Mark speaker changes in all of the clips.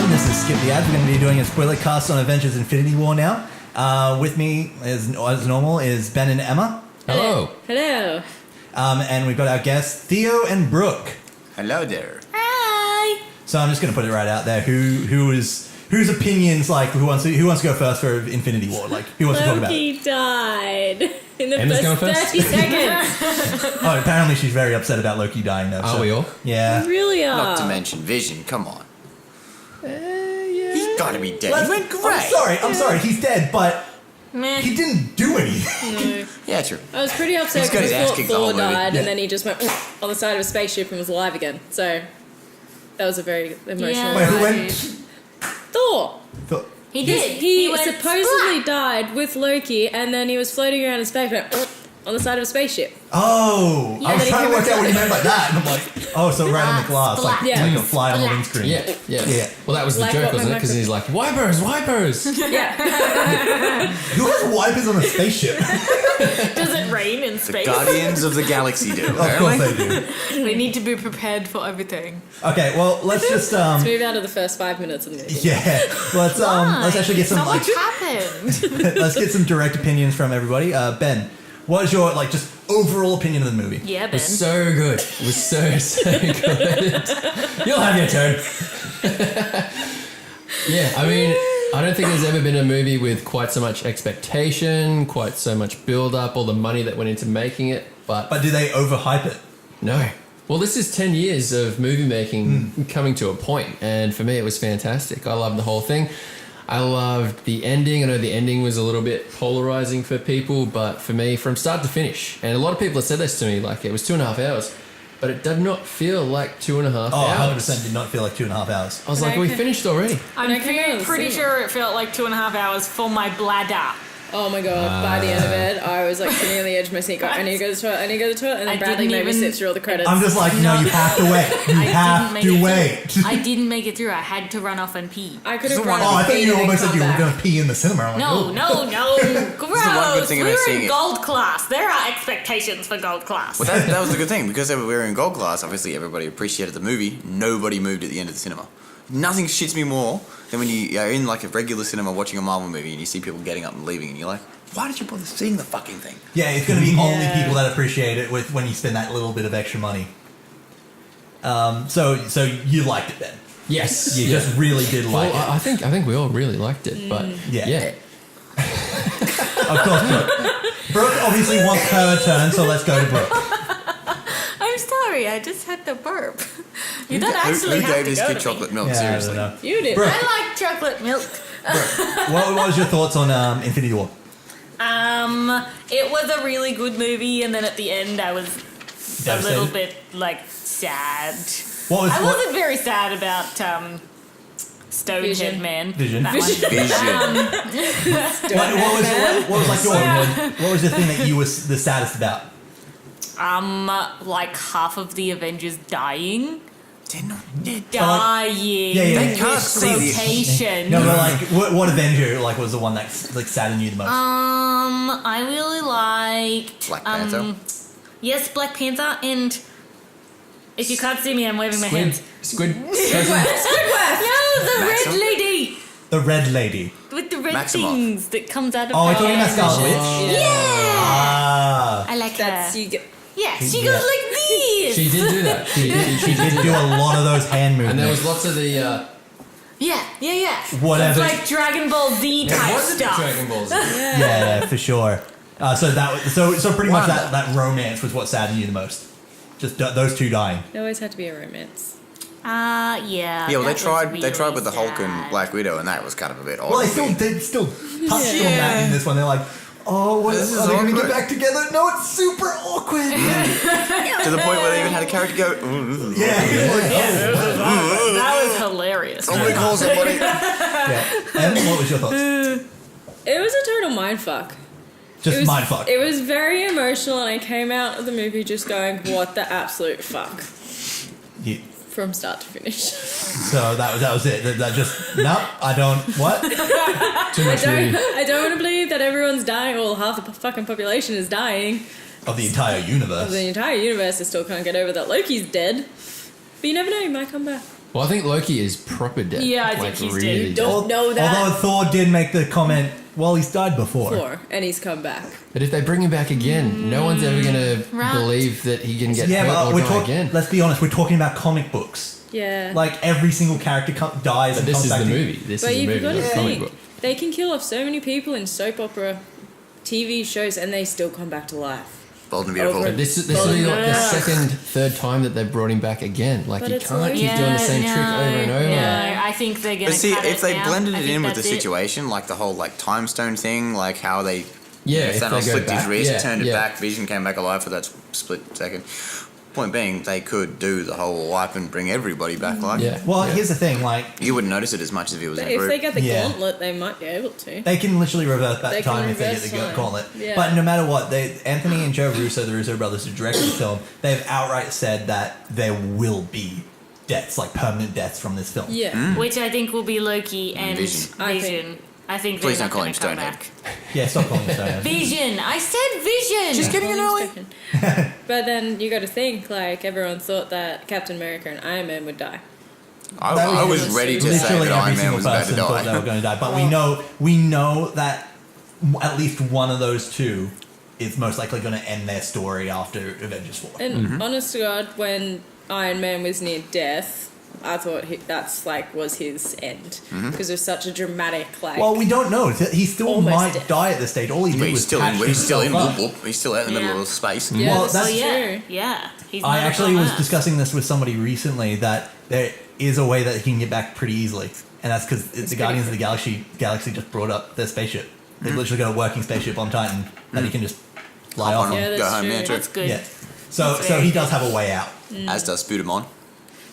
Speaker 1: and this is Skip the Ads. We're going to be doing a SpoilerCast on Avengers Infinity War now. With me, as normal, is Ben and Emma.
Speaker 2: Hello.
Speaker 3: Hello.
Speaker 1: And we've got our guests, Theo and Brooke.
Speaker 4: Hello there.
Speaker 3: Hi.
Speaker 1: So I'm just going to put it right out there. Whose opinions, like, who wants to go first for Infinity War? Like, who wants to talk about it?
Speaker 3: Loki died in the
Speaker 2: Emma's
Speaker 3: first
Speaker 2: going first?
Speaker 3: 30 seconds.
Speaker 1: Oh, apparently she's very upset about Loki dying, though.
Speaker 2: Are we all?
Speaker 1: Yeah.
Speaker 3: We really are.
Speaker 4: Not to mention Vision, come on.
Speaker 1: Yeah.
Speaker 4: He's gotta be dead. He went great.
Speaker 1: I'm sorry, he's dead, but
Speaker 3: Meh.
Speaker 1: he didn't do anything.
Speaker 3: No.
Speaker 4: Yeah, true.
Speaker 3: I was pretty upset
Speaker 4: He's got his ass
Speaker 3: because
Speaker 4: kicked the whole
Speaker 3: Thor
Speaker 4: movie.
Speaker 3: died
Speaker 1: Yeah.
Speaker 3: and then he just went on the side of a spaceship and was alive again. So that was a very emotional
Speaker 2: Yeah.
Speaker 1: Wait, who
Speaker 3: moment.
Speaker 1: went?
Speaker 3: Thor.
Speaker 2: He did.
Speaker 3: He
Speaker 2: went
Speaker 3: supposedly
Speaker 2: splat.
Speaker 3: died with Loki and then he was floating around in space went on the side of a spaceship.
Speaker 1: Oh,
Speaker 3: Yeah,
Speaker 1: I was
Speaker 3: then he
Speaker 1: trying to
Speaker 3: came
Speaker 1: work out what he meant by that, and I'm like, oh, so right on the glass, like,
Speaker 3: Yeah.
Speaker 1: like a fly on the
Speaker 2: Splat.
Speaker 1: windscreen.
Speaker 2: Yeah. Well, that was the
Speaker 3: Like
Speaker 2: joke,
Speaker 3: what
Speaker 2: wasn't it?
Speaker 3: my
Speaker 2: Because he's like, wipers.
Speaker 3: Yeah.
Speaker 1: Who has wipers on a spaceship?
Speaker 5: Does it rain in
Speaker 4: The
Speaker 5: space?
Speaker 4: Guardians of the Galaxy do.
Speaker 1: Of course
Speaker 4: apparently.
Speaker 1: they do.
Speaker 5: We need to be prepared for everything.
Speaker 1: Okay, well, let's just
Speaker 3: Let's move out of the first 5 minutes of the movie.
Speaker 1: yeah, let's actually get some
Speaker 5: So
Speaker 1: like
Speaker 5: much happened.
Speaker 1: let's get some direct opinions from everybody. Ben, what is your like just overall opinion of the movie?
Speaker 5: Yeah,
Speaker 2: It
Speaker 5: Ben.
Speaker 2: was so good. It was so good. You'll have your turn. Yeah, I mean, I don't think there's ever been a movie with quite so much expectation, quite so much build-up, all the money that went into making it, but
Speaker 1: But do they overhype it?
Speaker 2: no. Well, this is 10 years of movie making coming to a point, and for me it was fantastic. I loved the whole thing. I loved the ending. I know the ending was a little bit polarizing for people, but for me, from start to finish, and a lot of people have said this to me, like it was 2.5 hours, but it did not feel like 2.5
Speaker 1: Oh,
Speaker 2: hours.
Speaker 1: 100% did not feel like 2.5 hours.
Speaker 2: I was like, we finished already.
Speaker 5: I'm
Speaker 3: When I came out of the
Speaker 5: pretty
Speaker 3: cinema.
Speaker 5: sure it felt like 2.5 hours for my bladder.
Speaker 3: Oh my god, by the end of it, I was like sitting on the edge of my seat going, I need to go to the toilet, I need to go to the toilet, and then
Speaker 5: I
Speaker 3: Bradley
Speaker 5: didn't
Speaker 3: made me
Speaker 5: even-
Speaker 3: sit through all the credits.
Speaker 1: I'm just like, no, you have to wait. You have to wait.
Speaker 5: I didn't make it through. I had to run off and pee.
Speaker 3: I could have
Speaker 4: Oh,
Speaker 3: run
Speaker 1: Oh, I thought you
Speaker 3: and
Speaker 1: almost said
Speaker 3: come
Speaker 1: you were
Speaker 3: back.
Speaker 1: going to pee in the cinema. I'm like,
Speaker 5: No,
Speaker 1: oh.
Speaker 5: no, gross.
Speaker 4: one good thing
Speaker 5: We
Speaker 4: about
Speaker 5: were
Speaker 4: seeing
Speaker 5: in
Speaker 4: it.
Speaker 5: gold class. There are expectations for gold class.
Speaker 4: Well, that was the good thing. Because we were in gold class, obviously everybody appreciated the movie. Nobody moved at the end of the cinema. Nothing shits me more than when you are in like a regular cinema watching a Marvel movie and you see people getting up and leaving and you're like, why did you bother seeing the fucking thing?
Speaker 1: Yeah, it's going to be only people that appreciate it with when you spend that little bit of extra money. So you liked it then?
Speaker 2: Yes.
Speaker 1: You just really did like
Speaker 2: Well, I think we all really liked it, but
Speaker 1: Yeah.
Speaker 2: yeah.
Speaker 1: it. Of course, Brooke. Brooke obviously wants her turn, so let's go to Brooke.
Speaker 5: I'm sorry, I just had to burp. You don't
Speaker 4: Who
Speaker 5: actually have
Speaker 4: gave
Speaker 5: to
Speaker 4: this
Speaker 5: go
Speaker 4: kid
Speaker 5: to
Speaker 4: chocolate
Speaker 5: me.
Speaker 4: milk?
Speaker 1: Yeah,
Speaker 4: Seriously.
Speaker 1: I don't know.
Speaker 3: You did.
Speaker 1: Brooke.
Speaker 5: I like chocolate milk.
Speaker 1: What was your thoughts on Infinity War?
Speaker 5: It was a really good movie, and then at the end, I was a
Speaker 1: Devastated?
Speaker 5: little bit like sad.
Speaker 1: What was
Speaker 5: I wasn't very sad about Stonehead
Speaker 3: Vision.
Speaker 5: Man.
Speaker 1: Vision.
Speaker 5: That one.
Speaker 4: Vision.
Speaker 1: What was like what was the thing that you were the saddest about?
Speaker 5: Like half of the Avengers dying.
Speaker 4: They're not dead.
Speaker 5: Dying.
Speaker 1: Yeah, yeah.
Speaker 4: They can't see the-
Speaker 5: Rotation.
Speaker 1: No, but like what Avenger like was the one that like saddened you the most?
Speaker 5: I really liked
Speaker 4: Black Panther.
Speaker 5: Yes, Black Panther, and if you can't see me, I'm waving my hands.
Speaker 2: Squid.
Speaker 5: No, the
Speaker 4: Maxim?
Speaker 5: red lady
Speaker 1: The Red Lady.
Speaker 5: with the red
Speaker 4: Maximoff.
Speaker 5: things that comes out of
Speaker 1: Oh,
Speaker 5: her
Speaker 1: I thought you meant
Speaker 5: hand.
Speaker 1: Scarlet Witch.
Speaker 5: Yeah,
Speaker 1: Ah.
Speaker 5: I like
Speaker 3: That's
Speaker 5: her.
Speaker 3: you get.
Speaker 5: Yeah, she
Speaker 1: Yeah.
Speaker 5: goes like this.
Speaker 2: She did do that. She
Speaker 1: Did do a lot of those hand movements.
Speaker 2: And there was lots of the.
Speaker 5: Yeah.
Speaker 1: Whatever.
Speaker 5: It's like Dragon Ball Z type
Speaker 2: What is it?
Speaker 5: stuff.
Speaker 2: Dragon Balls.
Speaker 1: yeah, for sure. So so pretty much
Speaker 4: Wanda.
Speaker 1: that romance was what saddened you the most. Just those two dying.
Speaker 3: It always had to be a romance.
Speaker 5: Yeah.
Speaker 4: Yeah, well, they
Speaker 5: that
Speaker 4: tried.
Speaker 5: was
Speaker 4: They tried with the
Speaker 5: really
Speaker 4: Hulk and
Speaker 5: sad.
Speaker 4: Black Widow, and that was kind of a bit odd.
Speaker 1: Well, they still touched on that in this one. They're like, oh, what
Speaker 4: This is
Speaker 1: are they going to get
Speaker 4: awkward.
Speaker 1: back together? No, it's super awkward.
Speaker 4: To the point where they even had a character go, "Ooh,
Speaker 1: yeah.
Speaker 5: That was hilarious.
Speaker 4: somebody call somebody."
Speaker 1: Yeah. Em, what was your thoughts?
Speaker 3: It was a total mindfuck.
Speaker 1: Just mindfuck.
Speaker 3: It was very emotional, and I came out of the movie just going, "What the absolute fuck?"
Speaker 1: Yeah.
Speaker 3: From start to finish.
Speaker 1: So that was it. That just no, I don't. What?
Speaker 2: Too much movie.
Speaker 3: I don't want to believe that everyone's dying. Well, half the fucking population is dying.
Speaker 1: Of the entire universe.
Speaker 3: The entire universe is still can't get over that Loki's dead. But you never know, he might come back.
Speaker 2: Well, I think Loki is proper dead.
Speaker 5: Yeah, I think he's dead.
Speaker 2: really
Speaker 3: You don't know that.
Speaker 1: Although Thor did make the comment, well, he's died before.
Speaker 3: Before, and he's come back.
Speaker 2: But if they bring him back again, no one's ever going to
Speaker 5: Right.
Speaker 2: believe that he can get
Speaker 1: Yeah,
Speaker 2: hurt
Speaker 1: but
Speaker 2: or
Speaker 1: we're
Speaker 2: die
Speaker 1: talking.
Speaker 2: again.
Speaker 1: Let's be honest. We're talking about comic books.
Speaker 3: Yeah.
Speaker 1: Like every single character dies.
Speaker 2: But
Speaker 1: and
Speaker 2: this
Speaker 1: comes
Speaker 2: is
Speaker 1: back
Speaker 2: the
Speaker 1: to-
Speaker 2: movie. This
Speaker 3: But
Speaker 2: is the
Speaker 3: you've
Speaker 2: movie,
Speaker 3: got to
Speaker 2: not the comic
Speaker 3: think,
Speaker 2: book.
Speaker 3: they can kill off so many people in soap opera, TV shows, and they still come back to life.
Speaker 4: Bold and beautiful.
Speaker 3: Over-
Speaker 2: But this will be like the
Speaker 5: Yeah.
Speaker 2: second, third time that they've brought him back again. Like,
Speaker 3: But
Speaker 2: you
Speaker 3: it's
Speaker 2: can't
Speaker 3: like-
Speaker 2: keep doing the same trick over and over.
Speaker 5: No, I think they're going
Speaker 4: But
Speaker 5: to
Speaker 4: see,
Speaker 5: cut
Speaker 4: if
Speaker 5: it
Speaker 4: they
Speaker 5: now.
Speaker 4: blended
Speaker 5: I
Speaker 4: it
Speaker 5: think
Speaker 4: in with the
Speaker 5: that's it.
Speaker 4: situation, like the whole like time stone thing, like how they
Speaker 2: Yeah,
Speaker 4: if
Speaker 2: if
Speaker 4: Thanos
Speaker 2: they go
Speaker 4: flicked his
Speaker 2: back,
Speaker 4: wrist,
Speaker 2: yeah,
Speaker 4: turned it
Speaker 2: yeah.
Speaker 4: back, Vision came back alive for that split second. Point being, they could do the whole wipe and bring everybody back. Like,
Speaker 2: Yeah.
Speaker 1: Well,
Speaker 2: yeah.
Speaker 1: here's the thing. Like
Speaker 4: you wouldn't notice it as much if it was
Speaker 3: But
Speaker 4: in a
Speaker 3: if
Speaker 4: group.
Speaker 3: they get the
Speaker 1: Yeah.
Speaker 3: gauntlet, they might be able to.
Speaker 1: they can literally reverse back
Speaker 3: They can
Speaker 1: time if they get
Speaker 3: reverse
Speaker 1: the
Speaker 3: time.
Speaker 1: gauntlet.
Speaker 3: Yeah.
Speaker 1: But no matter what, Anthony and Joe Russo, the Russo brothers who directed the film, they've outright said that there will be deaths, like permanent deaths from this film.
Speaker 3: Yeah.
Speaker 5: Which I think will be Loki and
Speaker 4: Vision.
Speaker 5: Vision. I think
Speaker 4: Please
Speaker 5: they're
Speaker 4: don't call
Speaker 5: not
Speaker 4: him
Speaker 5: gonna come
Speaker 4: Stonehead.
Speaker 5: back.
Speaker 1: Yeah, stop calling it Stonehead.
Speaker 5: Vision! I said Vision!
Speaker 4: Just getting an early.
Speaker 3: But then you got to think, like, everyone thought that Captain America and Iron Man would die.
Speaker 4: I was ready to say
Speaker 1: Literally
Speaker 4: that Iron
Speaker 1: every
Speaker 4: Man
Speaker 1: single
Speaker 4: was about to
Speaker 1: person thought they were
Speaker 4: die.
Speaker 1: going to die. But we know that at least one of those two is most likely going to end their story after Avengers 4.
Speaker 3: And honest to God, when Iron Man was near death, I thought that's like was his end because it was such a dramatic like.
Speaker 1: Well, we don't know. He still
Speaker 3: Almost
Speaker 1: might
Speaker 3: dead.
Speaker 1: die at this stage. All he did
Speaker 4: But he's
Speaker 1: was
Speaker 4: still
Speaker 1: patch
Speaker 4: in. He's still in.
Speaker 1: himself
Speaker 4: Whoop,
Speaker 1: up.
Speaker 4: whoop. He's still out in the middle
Speaker 5: Yeah.
Speaker 4: of space.
Speaker 3: Yeah,
Speaker 1: Well,
Speaker 3: this
Speaker 1: that's
Speaker 3: is
Speaker 5: yeah,
Speaker 3: true.
Speaker 5: yeah. He's
Speaker 1: I
Speaker 5: never
Speaker 1: actually
Speaker 5: come
Speaker 1: was
Speaker 5: back.
Speaker 1: discussing this with somebody recently that there is a way that he can get back pretty easily, and that's because the Guardians of the Galaxy just brought up their spaceship. They've literally got a working spaceship on Titan that he can just fly
Speaker 4: Hop
Speaker 1: off
Speaker 4: on
Speaker 1: on.
Speaker 3: Yeah,
Speaker 4: Go
Speaker 3: that's
Speaker 4: home,
Speaker 3: true.
Speaker 4: man. True.
Speaker 5: That's good.
Speaker 1: Yeah. So
Speaker 5: That's
Speaker 1: so
Speaker 5: very
Speaker 1: he does have a way out.
Speaker 4: As does Spudamon.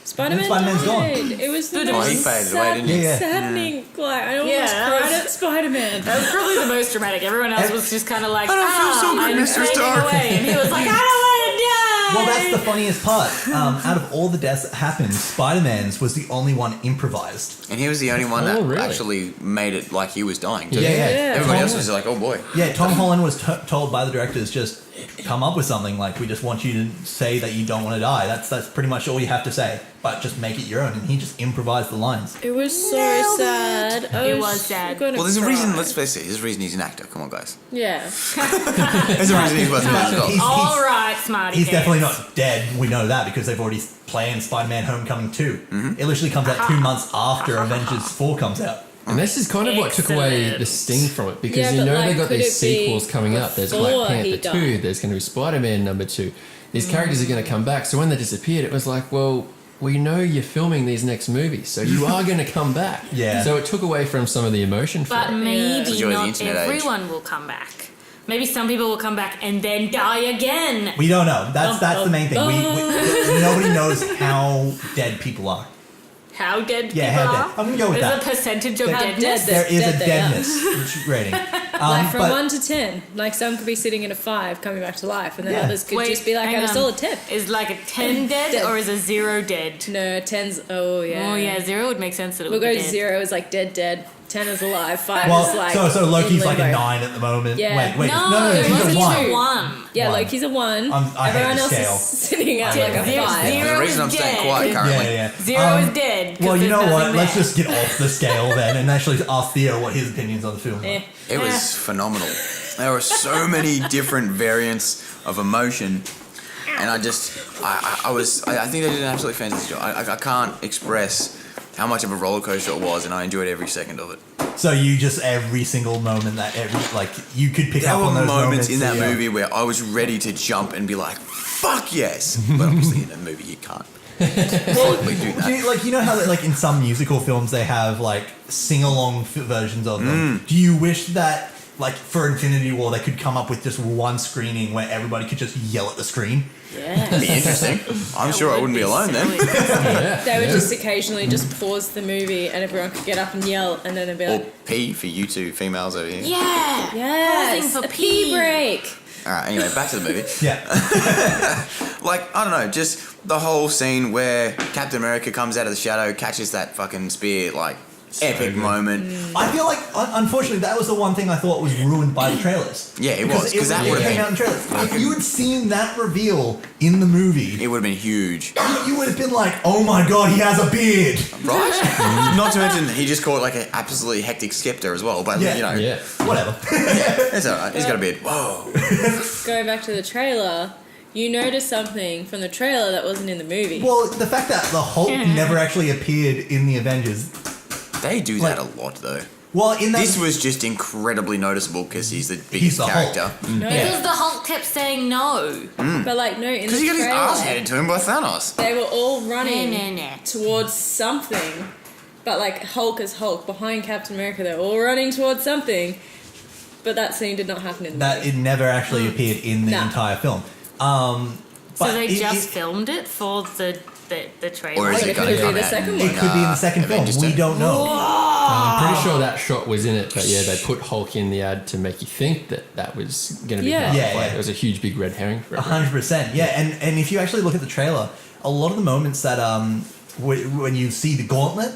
Speaker 3: Spider-Man
Speaker 1: Spider-Man's gone.
Speaker 3: died. It was the
Speaker 5: Oh,
Speaker 3: most
Speaker 4: he faded away, didn't he?
Speaker 1: Yeah.
Speaker 3: saddening. Like I almost
Speaker 5: Yeah.
Speaker 3: cried at Spider-Man.
Speaker 5: That was probably the most dramatic. Everyone else was just kind of like,
Speaker 4: I don't feel so good,
Speaker 5: I'm
Speaker 4: Mr.
Speaker 5: fading
Speaker 4: Stark."
Speaker 5: away. And he was like, I don't want to die.
Speaker 1: Well, that's the funniest part. Out of all the deaths that happened, Spider-Man's was the only one improvised.
Speaker 4: And he was the only one that
Speaker 2: Oh, really?
Speaker 4: actually made it like he was dying. Too.
Speaker 1: Yeah.
Speaker 4: Everybody
Speaker 1: Tom-
Speaker 4: else was like, oh boy.
Speaker 1: Yeah, Tom Holland was told by the directors just come up with something like we just want you to say that you don't want to die. That's pretty much all you have to say, but just make it your own. And he just improvised the lines.
Speaker 3: It was so sad. I
Speaker 5: It was sad.
Speaker 3: gonna
Speaker 4: Well, there's a
Speaker 3: cry.
Speaker 4: reason. Let's face it. There's a reason he's an actor. Come on, guys.
Speaker 3: Yeah.
Speaker 4: There's a reason he's worth $1 million.
Speaker 5: All right, smarty
Speaker 1: He's
Speaker 5: pants.
Speaker 1: definitely not dead. We know that because they've already planned Spider-Man: Homecoming 2.
Speaker 4: Mm-hmm.
Speaker 1: It literally comes out 2 months after Avengers 4 comes out.
Speaker 2: And this is kind of what took away
Speaker 5: Excellent.
Speaker 2: the sting from it because
Speaker 3: Yeah,
Speaker 2: you
Speaker 3: but,
Speaker 2: know
Speaker 3: like,
Speaker 2: they got
Speaker 3: could
Speaker 2: these
Speaker 3: it be
Speaker 2: sequels coming up. There's
Speaker 3: before
Speaker 2: Black
Speaker 3: he
Speaker 2: Panther 2,
Speaker 3: died?
Speaker 2: there's going to be Spider-Man number 2. These characters are going to come back. So when they disappeared, it was like, well, we know you're filming these next movies, so you are going to come back.
Speaker 1: Yeah.
Speaker 2: So it took away from some of the emotion
Speaker 5: But
Speaker 2: from it.
Speaker 5: maybe
Speaker 4: It's the joy of the
Speaker 5: not
Speaker 4: internet age.
Speaker 5: everyone will come back. Maybe some people will come back and then die again.
Speaker 1: We don't know. That's the main thing. Nobody knows how dead people are.
Speaker 5: How dead
Speaker 1: Yeah,
Speaker 5: people
Speaker 1: how
Speaker 5: are?
Speaker 1: dead. I'm gonna go with
Speaker 5: There's
Speaker 1: that.
Speaker 5: a percentage of
Speaker 1: There-
Speaker 5: deadness.
Speaker 3: dead
Speaker 1: There is
Speaker 3: dead
Speaker 1: a
Speaker 3: they are.
Speaker 1: deadness rating.
Speaker 3: Like from
Speaker 1: but-
Speaker 3: 1 to 10. Like some could be sitting at a 5 coming back to life, and then
Speaker 1: Yeah.
Speaker 3: others could
Speaker 5: Wait,
Speaker 3: just be like
Speaker 5: hang
Speaker 3: at a
Speaker 5: on.
Speaker 3: solid 10.
Speaker 5: Is like a 10 dead,
Speaker 3: Dead.
Speaker 5: or is a 0 dead?
Speaker 3: No, 10's. Oh, yeah.
Speaker 5: Oh yeah, 0 would make sense that it
Speaker 3: We'll
Speaker 5: would
Speaker 3: go
Speaker 5: be
Speaker 3: to
Speaker 5: dead.
Speaker 3: 0 is like dead. 10 is alive. 5 is
Speaker 1: Well,
Speaker 3: like.
Speaker 1: so Loki's
Speaker 3: in
Speaker 1: like a
Speaker 3: limbo.
Speaker 1: 9 at the moment.
Speaker 3: Yeah.
Speaker 1: Wait,
Speaker 5: No,
Speaker 1: he's
Speaker 5: Loki's
Speaker 1: a 1.
Speaker 5: a 1.
Speaker 3: Yeah,
Speaker 1: One.
Speaker 3: Loki's a 1.
Speaker 1: I hate
Speaker 3: Everyone
Speaker 1: the
Speaker 3: else
Speaker 1: scale.
Speaker 3: is sitting at
Speaker 1: I
Speaker 3: like
Speaker 1: hate
Speaker 3: a
Speaker 1: the
Speaker 3: 5.
Speaker 4: There's a
Speaker 5: Zero
Speaker 4: reason
Speaker 5: is
Speaker 4: I'm staying
Speaker 5: dead.
Speaker 4: quiet currently.
Speaker 1: Yeah.
Speaker 5: 0 is dead. 'cause
Speaker 1: Well, you
Speaker 5: there's
Speaker 1: know what?
Speaker 5: nothing
Speaker 1: Let's
Speaker 5: there.
Speaker 1: just get off the scale then and actually ask Theo what his opinions on the film are.
Speaker 3: Eh.
Speaker 4: It was phenomenal. There were so many different variants of emotion, and I think they did an absolutely fantastic job. I can't express how much of a roller coaster it was, and I enjoyed every second of it.
Speaker 1: So you just every single moment that you could pick
Speaker 4: There
Speaker 1: up
Speaker 4: were
Speaker 1: on those
Speaker 4: moments in that
Speaker 1: yeah.
Speaker 4: movie where I was ready to jump and be like, "Fuck yes!" But obviously, in a movie, you can't publicly do that.
Speaker 1: You know how like in some musical films they have like sing-along versions of them.
Speaker 4: Mm.
Speaker 1: Do you wish that like for Infinity War they could come up with just one screening where everybody could just yell at the screen?
Speaker 3: Yeah.
Speaker 4: Be interesting. I'm sure I wouldn't be alone then.
Speaker 2: Yeah,
Speaker 3: They would
Speaker 2: yeah.
Speaker 3: just occasionally just pause the movie and everyone could get up and yell, and then they'd be
Speaker 4: Or
Speaker 3: like,
Speaker 4: P for you two females over here.
Speaker 5: Yeah.
Speaker 3: yes,
Speaker 5: Pausing for
Speaker 3: a pee break.
Speaker 4: All right. Anyway, back to the movie.
Speaker 1: Yeah.
Speaker 4: Like, I don't know, just the whole scene where Captain America comes out of the shadow, catches that fucking spear, like, Epic moment.
Speaker 1: I feel like, unfortunately, that was the one thing I thought was ruined by the trailers.
Speaker 4: Yeah, it was, because that would have
Speaker 1: came out in
Speaker 4: been...
Speaker 1: trailers. If you had seen that reveal in the movie,
Speaker 4: It would have been huge.
Speaker 1: you would have been like, oh my god, he has a beard.
Speaker 4: Right? Not to mention, he just caught like an absolutely hectic Skepta as well, but
Speaker 1: Yeah.
Speaker 4: you know,
Speaker 2: Yeah.
Speaker 1: Whatever.
Speaker 4: it's alright. He's got a beard. Whoa.
Speaker 3: Going back to the trailer, you noticed something from the trailer that wasn't in the movie.
Speaker 1: Well, the fact that the Hulk never actually appeared in the Avengers.
Speaker 4: They do that a lot, though.
Speaker 1: Well, in that
Speaker 4: This was just incredibly noticeable because he's the
Speaker 1: He's
Speaker 4: biggest
Speaker 1: the
Speaker 4: character.
Speaker 1: Hulk.
Speaker 3: No,
Speaker 5: Because the Hulk kept saying no.
Speaker 3: but like no, in the
Speaker 4: Because he got his
Speaker 3: trailer,
Speaker 4: ass handed to him by Thanos.
Speaker 3: they were all running
Speaker 5: No.
Speaker 3: towards something. But like Hulk as Hulk behind Captain America, they're all running towards something. But that scene did not happen in the
Speaker 1: that
Speaker 3: movie.
Speaker 1: it never actually appeared in the
Speaker 3: Nah.
Speaker 1: entire film.
Speaker 5: So
Speaker 1: But
Speaker 5: they
Speaker 1: it-
Speaker 5: just
Speaker 1: it-
Speaker 5: filmed it for the trailer.
Speaker 4: Or is
Speaker 3: Like,
Speaker 4: it
Speaker 3: it
Speaker 4: going
Speaker 3: could
Speaker 4: to
Speaker 3: be
Speaker 4: come
Speaker 3: the
Speaker 4: out
Speaker 3: second
Speaker 4: in,
Speaker 3: one.
Speaker 1: It could be in the second film.
Speaker 4: Avengers
Speaker 1: We
Speaker 4: 2?
Speaker 1: don't know.
Speaker 2: I'm pretty sure that shot was in it, but yeah, they put Hulk in the ad to make you think that was going to be
Speaker 3: Yeah.
Speaker 2: Hulk.
Speaker 1: Yeah,
Speaker 2: Like,
Speaker 1: yeah.
Speaker 2: It was a huge, big red herring for everyone.
Speaker 1: 100%. Yeah, and if you actually look at the trailer, a lot of the moments that when you see the gauntlet,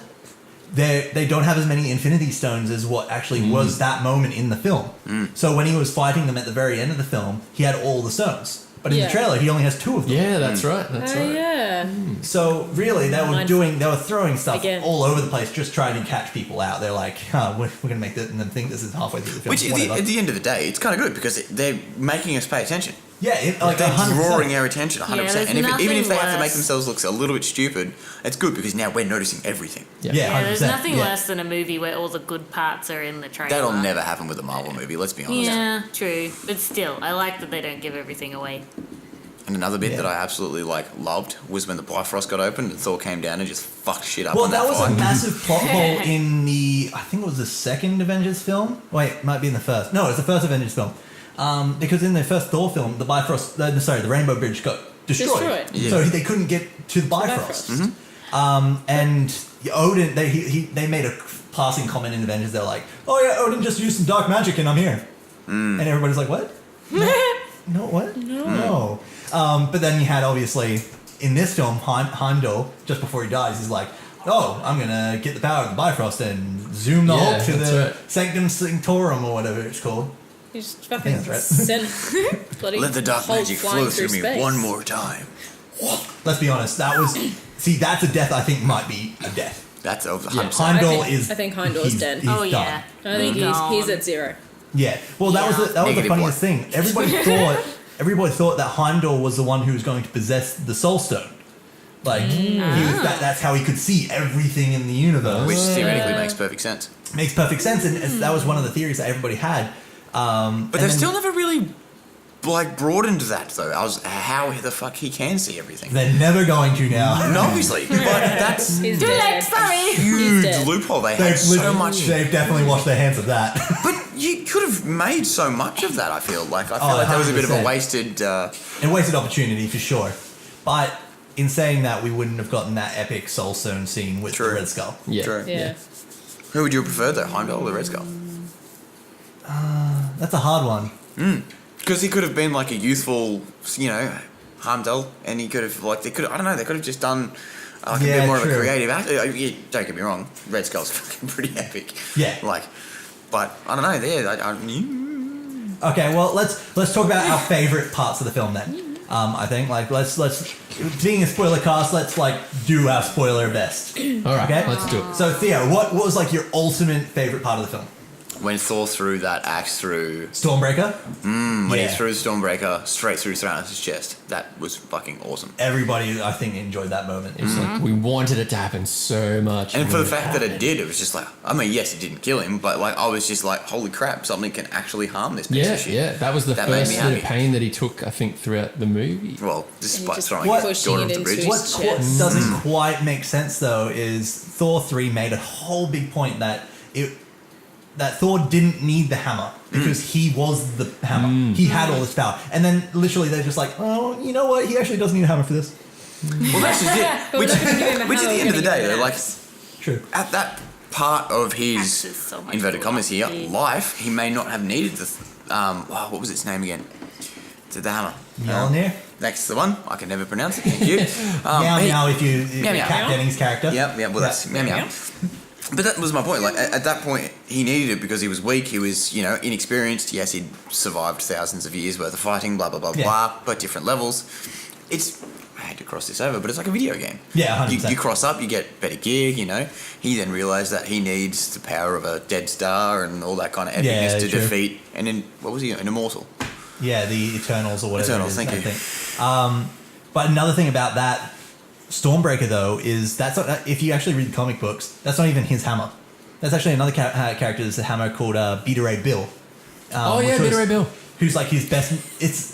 Speaker 1: they don't have as many Infinity Stones as what actually was that moment in the film. So when he was fighting them at the very end of the film, he had all the stones. But in
Speaker 3: Yeah.
Speaker 1: the trailer, he only has 2 of them.
Speaker 2: Yeah, that's right. That's
Speaker 3: Oh
Speaker 2: right.
Speaker 3: yeah.
Speaker 1: So really, they were throwing stuff
Speaker 3: Again.
Speaker 1: all over the place, just trying to catch people out. They're like, we're going to make this, and then think this is halfway through the film.
Speaker 4: Which at the end of the day, it's kind of good because they're making us pay attention.
Speaker 1: Yeah, like
Speaker 4: They're
Speaker 1: 100%.
Speaker 4: drawing our attention 100%.
Speaker 5: there's
Speaker 4: And even if they have to
Speaker 5: nothing
Speaker 4: make
Speaker 5: worse.
Speaker 4: themselves look a little bit stupid, it's good because now we're noticing everything.
Speaker 2: Yeah.
Speaker 1: Yeah,
Speaker 5: Yeah, there's
Speaker 1: 100%.
Speaker 5: nothing
Speaker 1: Yeah.
Speaker 5: worse than a movie where all the good parts are in the trailer.
Speaker 4: That'll never happen with a Marvel movie, let's be honest.
Speaker 5: Yeah, true. But still, I like that they don't give everything away.
Speaker 4: And another bit
Speaker 1: Yeah.
Speaker 4: that I absolutely loved was when the Bifrost got opened and Thor came down and just fucked shit up.
Speaker 1: Well,
Speaker 4: on
Speaker 1: that was a
Speaker 4: fight.
Speaker 1: massive plot hole in I think it was the second Avengers film. Wait, it might be in the first. No, it was the first Avengers film. Because in the first Thor film, the Bifrost, the Rainbow Bridge got destroyed.
Speaker 4: Yeah.
Speaker 1: So they couldn't get to the Bifrost.
Speaker 3: Bifrost.
Speaker 1: And Odin, they made a passing comment in Avengers. They're like, "Oh yeah, Odin just used some dark magic, and I'm here." And everybody's like, "What? No, what? No." But then you had obviously in this film, Heimdall, just before he dies, he's like, "Oh, I'm gonna get the power of the Bifrost and zoom the
Speaker 2: Yeah,
Speaker 1: Hulk to
Speaker 2: that's
Speaker 1: the
Speaker 2: right.
Speaker 1: Sanctum Sanctorum or whatever it's called."
Speaker 3: You just fucking
Speaker 1: that's right.
Speaker 3: sent bloody
Speaker 4: Let the dark
Speaker 3: Hulk
Speaker 4: magic
Speaker 3: flying
Speaker 4: flow through me
Speaker 3: space.
Speaker 4: one more time.
Speaker 1: Let's be honest, that was that's a death I think might be a death.
Speaker 4: That's over
Speaker 2: Yeah.
Speaker 4: 100%.
Speaker 1: Heimdall
Speaker 3: I
Speaker 1: is.
Speaker 3: think Heimdall is
Speaker 1: he's-
Speaker 3: dead.
Speaker 1: He's
Speaker 5: Oh,
Speaker 1: done.
Speaker 5: yeah.
Speaker 3: I think
Speaker 5: Gone.
Speaker 3: he's at 0.
Speaker 1: Yeah. Well, that was the
Speaker 4: Negative
Speaker 1: funniest
Speaker 4: one.
Speaker 1: thing. Everybody thought that Heimdall was the one who was going to possess the Soul Stone. Like that's how he could see everything in the universe.
Speaker 4: Which theoretically makes perfect sense.
Speaker 1: Makes perfect sense, and that was one of the theories that everybody had.
Speaker 4: But they've still never really broadened that though. How the fuck he can see everything.
Speaker 1: They're never going to now.
Speaker 4: No, obviously, but that's
Speaker 3: He's
Speaker 5: Too late,
Speaker 3: dead.
Speaker 5: sorry!
Speaker 4: huge
Speaker 3: dead.
Speaker 4: loophole. They had so much.
Speaker 1: They've definitely washed their hands of that.
Speaker 4: But you could have made so much of that. I feel like
Speaker 1: Oh,
Speaker 4: that was a bit of a
Speaker 1: 100%.
Speaker 4: wasted.
Speaker 1: A wasted opportunity for sure. But in saying that, we wouldn't have gotten that epic Soul Stone scene with
Speaker 4: True.
Speaker 1: the Red Skull.
Speaker 2: Yeah.
Speaker 4: True.
Speaker 3: Yeah.
Speaker 4: Who would you prefer though, Heimdall or the Red Skull?
Speaker 1: That's a hard one.
Speaker 4: Because he could have been like a youthful, Heimdall, and he could have they could have just done a
Speaker 1: Yeah,
Speaker 4: bit more of
Speaker 1: true.
Speaker 4: a creative act. Don't get me wrong, Red Skull's fucking pretty epic.
Speaker 1: Yeah.
Speaker 4: But I don't know.
Speaker 1: Okay, well let's talk about our favorite parts of the film then. I think let's being a spoiler cast, let's do our spoiler best.
Speaker 2: All right,
Speaker 1: Okay,
Speaker 2: let's do it.
Speaker 1: So Theo, what was your ultimate favorite part of the film?
Speaker 4: When Thor threw that axe through,
Speaker 1: Stormbreaker.
Speaker 4: when
Speaker 1: Yeah.
Speaker 4: he threw the Stormbreaker straight through Thanos' chest, that was fucking awesome.
Speaker 1: Everybody, I think, enjoyed that moment.
Speaker 2: It was like we wanted it to happen so much.
Speaker 4: And for the
Speaker 2: when
Speaker 4: fact that it
Speaker 2: happened.
Speaker 4: did, it was just yes, it didn't kill him, but I was just like, holy crap, something can actually harm this piece
Speaker 2: Yeah,
Speaker 4: of shit.
Speaker 2: yeah, that was the
Speaker 4: That made
Speaker 2: first
Speaker 4: me
Speaker 2: bit of
Speaker 4: happy.
Speaker 2: pain that he took, I think, throughout the movie.
Speaker 4: Well, despite
Speaker 3: just
Speaker 4: throwing
Speaker 1: What-
Speaker 4: his
Speaker 3: pushing
Speaker 4: daughter
Speaker 3: it
Speaker 4: off the
Speaker 3: into
Speaker 4: bridge.
Speaker 3: his-
Speaker 1: What doesn't quite make sense though is Thor 3 made a whole big point that Thor didn't need the hammer because he was the hammer. He had all this power. And then literally they're just like, oh, you know what? He actually doesn't need a hammer for this.
Speaker 4: Well, that's just it.
Speaker 3: But we're not gonna give him a
Speaker 4: Which at
Speaker 3: hammer,
Speaker 4: the end of the
Speaker 3: we're gonna
Speaker 4: day,
Speaker 3: give him
Speaker 4: though,
Speaker 3: an axe.
Speaker 1: True.
Speaker 4: at that part of his
Speaker 5: Axe is so much
Speaker 4: inverted
Speaker 5: cooler.
Speaker 4: commas here
Speaker 5: Yeah.
Speaker 4: life, he may not have needed the what was its name again? The hammer.
Speaker 1: Mjolnir?
Speaker 4: That's the one. I can never pronounce it. Thank you.
Speaker 1: Meow
Speaker 4: he-
Speaker 1: meow if you
Speaker 4: Meow, meow.
Speaker 1: Kat Dennings' character.
Speaker 4: Yep. Well, that's meow meow. But that was my point. Like at that point, he needed it because he was weak. He was, inexperienced. Yes, he'd survived thousands of years worth of fighting. Blah blah blah blah. But different levels. I had to cross this over, but it's like a video game.
Speaker 1: Yeah, 100%.
Speaker 4: You cross up, you get better gear. He then realized that he needs the power of a dead star and all that kind of epicness to defeat. And then what was he? An immortal.
Speaker 1: Yeah, the Eternals or whatever.
Speaker 4: Eternals.
Speaker 1: It is,
Speaker 4: Thank you.
Speaker 1: think. But another thing about that Stormbreaker, though, is that's not, if you actually read the comic books, that's not even his hammer. That's actually another character that's a hammer called Beta Ray Bill.
Speaker 2: Beta Ray Bill.
Speaker 1: Who's like his best... It's...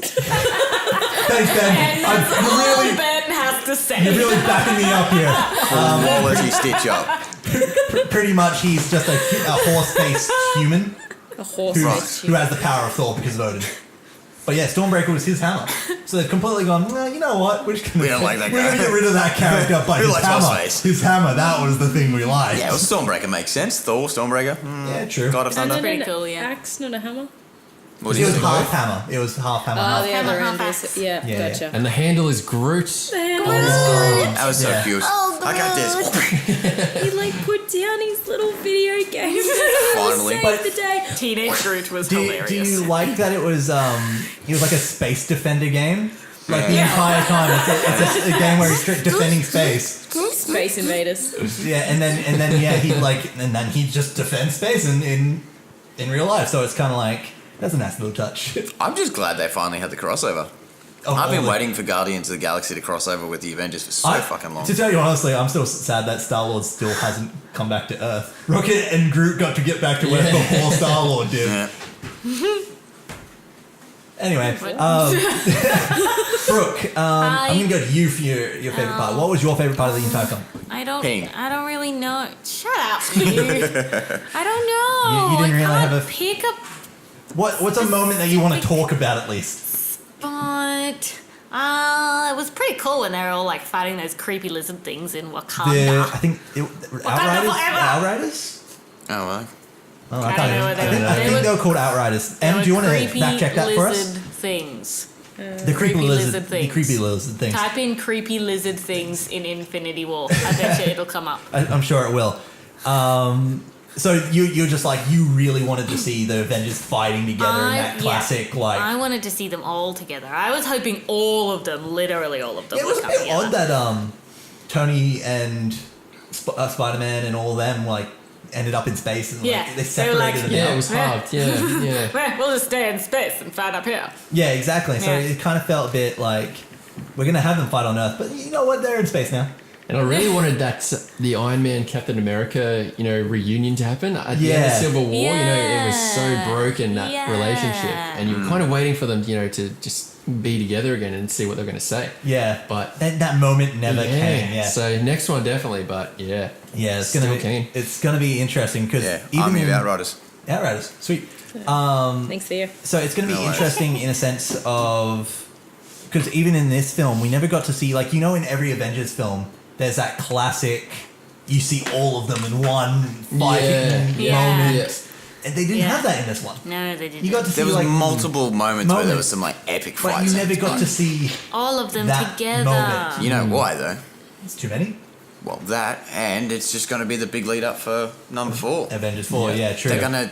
Speaker 1: Thanks, Ben.
Speaker 5: And that's all Ben has to say.
Speaker 1: You're really backing me up here.
Speaker 4: Quality stitch up.
Speaker 1: Pretty much, he's just a horse-faced human
Speaker 3: A horse
Speaker 1: who has the power of Thor because of Odin. But yeah, Stormbreaker was his hammer. So they've completely gone, well, you know what? We're just
Speaker 4: We don't like that
Speaker 1: We're
Speaker 4: guy.
Speaker 1: going to get rid of that character, but
Speaker 4: Who
Speaker 1: his
Speaker 4: likes
Speaker 1: hammer.
Speaker 4: Horseface?
Speaker 1: His hammer, that was the thing we liked.
Speaker 4: Yeah, well, Stormbreaker makes sense. Thor, Stormbreaker.
Speaker 1: Yeah, true.
Speaker 4: God of Thunder.
Speaker 5: Pretty cool, yeah.
Speaker 3: Axe, not a hammer.
Speaker 4: What
Speaker 1: It
Speaker 4: is
Speaker 1: was
Speaker 4: it?
Speaker 1: half hammer. It was half hammer.
Speaker 3: Oh,
Speaker 1: half.
Speaker 3: the
Speaker 5: Hammer,
Speaker 3: other
Speaker 5: half
Speaker 3: end is...
Speaker 5: axe.
Speaker 3: Yeah,
Speaker 1: Yeah,
Speaker 3: gotcha.
Speaker 2: And the handle is Groot.
Speaker 3: The handle is good.
Speaker 4: That was so
Speaker 1: Yeah.
Speaker 4: cute.
Speaker 5: Oh,
Speaker 4: I got this.
Speaker 3: He like put down his little video game.
Speaker 4: Finally.
Speaker 3: Saved the day.
Speaker 5: Teenage Groot was
Speaker 1: Do you like that it was like a space defender game? Like the entire time, it's a game where he's defending space.
Speaker 3: Space Invaders.
Speaker 1: Yeah, and then he just defends space in real life. So it's kind of like that's a nice little touch.
Speaker 4: I'm just glad they finally had the crossover. I've been waiting for Guardians of the Galaxy to cross over with the Avengers for so fucking long.
Speaker 1: To tell you honestly, I'm still sad that Star-Lord still hasn't come back to Earth. Rocket and Groot got to get back to Earth before Star-Lord did.
Speaker 4: Yeah.
Speaker 1: Anyway, Brooke, I'm going to go to you for your favorite part. What was your favorite part of the entire film?
Speaker 5: I don't
Speaker 4: Ping.
Speaker 5: really know. Shut up, you. I don't know.
Speaker 1: You didn't really
Speaker 5: I can't
Speaker 1: have a-
Speaker 5: pick up
Speaker 1: What's a moment that you want to talk about at least?
Speaker 5: but it was pretty cool when they were all like fighting those creepy lizard things in Wakanda.
Speaker 1: I think
Speaker 5: forever.
Speaker 1: Outriders?
Speaker 4: Oh, well.
Speaker 1: Oh,
Speaker 5: I don't know what they were.
Speaker 1: I think they were called Outriders. Em, do you want to
Speaker 5: Creepy
Speaker 1: fact check that for us?
Speaker 5: lizard things.
Speaker 1: The
Speaker 5: creepy lizard
Speaker 1: The
Speaker 5: things.
Speaker 1: creepy lizard things.
Speaker 5: Type in creepy lizard things in Infinity War. I bet you it'll come up.
Speaker 1: I'm sure it will. So you're just like, you really wanted to see the Avengers fighting together in that classic,
Speaker 5: I wanted to see them all together. I was hoping all of them, literally all of them,
Speaker 1: It was
Speaker 5: would
Speaker 1: a
Speaker 5: come
Speaker 1: bit
Speaker 5: together.
Speaker 1: odd that Tony and Spider-Man and all them ended up in space and
Speaker 5: Yeah,
Speaker 1: they
Speaker 5: they were
Speaker 1: separated
Speaker 5: like-
Speaker 1: them
Speaker 2: Yeah,
Speaker 1: out.
Speaker 2: it was halved. Yeah.
Speaker 5: Well, we'll just stay in space and fight up here.
Speaker 1: Yeah, exactly. So
Speaker 5: Yeah.
Speaker 1: it kind of felt a bit like we're gonna have them fight on Earth, but you know what? They're in space now.
Speaker 2: And I really wanted the Iron Man Captain America, reunion to happen at the end of
Speaker 1: Yeah.
Speaker 2: Civil War. It was so
Speaker 5: Yeah.
Speaker 2: broken, that
Speaker 5: Yeah.
Speaker 2: relationship, and you were kind of waiting for them, to just be together again and see what they're going to say.
Speaker 1: Yeah,
Speaker 2: But
Speaker 1: that moment never came. Yeah,
Speaker 2: So next one definitely, but yeah,
Speaker 1: it's
Speaker 2: still
Speaker 1: gonna be
Speaker 2: keen.
Speaker 1: it's gonna be interesting because
Speaker 4: Yeah.
Speaker 1: even
Speaker 4: Army of
Speaker 1: in-
Speaker 4: Outriders.
Speaker 1: Outriders, sweet.
Speaker 3: Thanks, Theo.
Speaker 1: So it's going to be
Speaker 4: No way.
Speaker 1: interesting in a sense of because even in this film, we never got to see in every Avengers film, there's that classic. You see all of them in one fighting
Speaker 5: Yeah.
Speaker 1: moment,
Speaker 2: Yeah.
Speaker 1: and they didn't
Speaker 5: Yeah.
Speaker 1: have that in this one.
Speaker 5: No, they didn't.
Speaker 1: You got to see
Speaker 4: There was
Speaker 1: like
Speaker 4: multiple moments where there
Speaker 1: moments,
Speaker 4: was some epic
Speaker 1: but
Speaker 4: fights.
Speaker 1: you never got to see.
Speaker 5: all of them
Speaker 1: that
Speaker 5: together.
Speaker 1: moment.
Speaker 4: You know why though?
Speaker 1: It's too many.
Speaker 4: Well, that and it's just going to be the big lead up for number 4.
Speaker 1: Avengers 4, yeah, true.
Speaker 4: They're gonna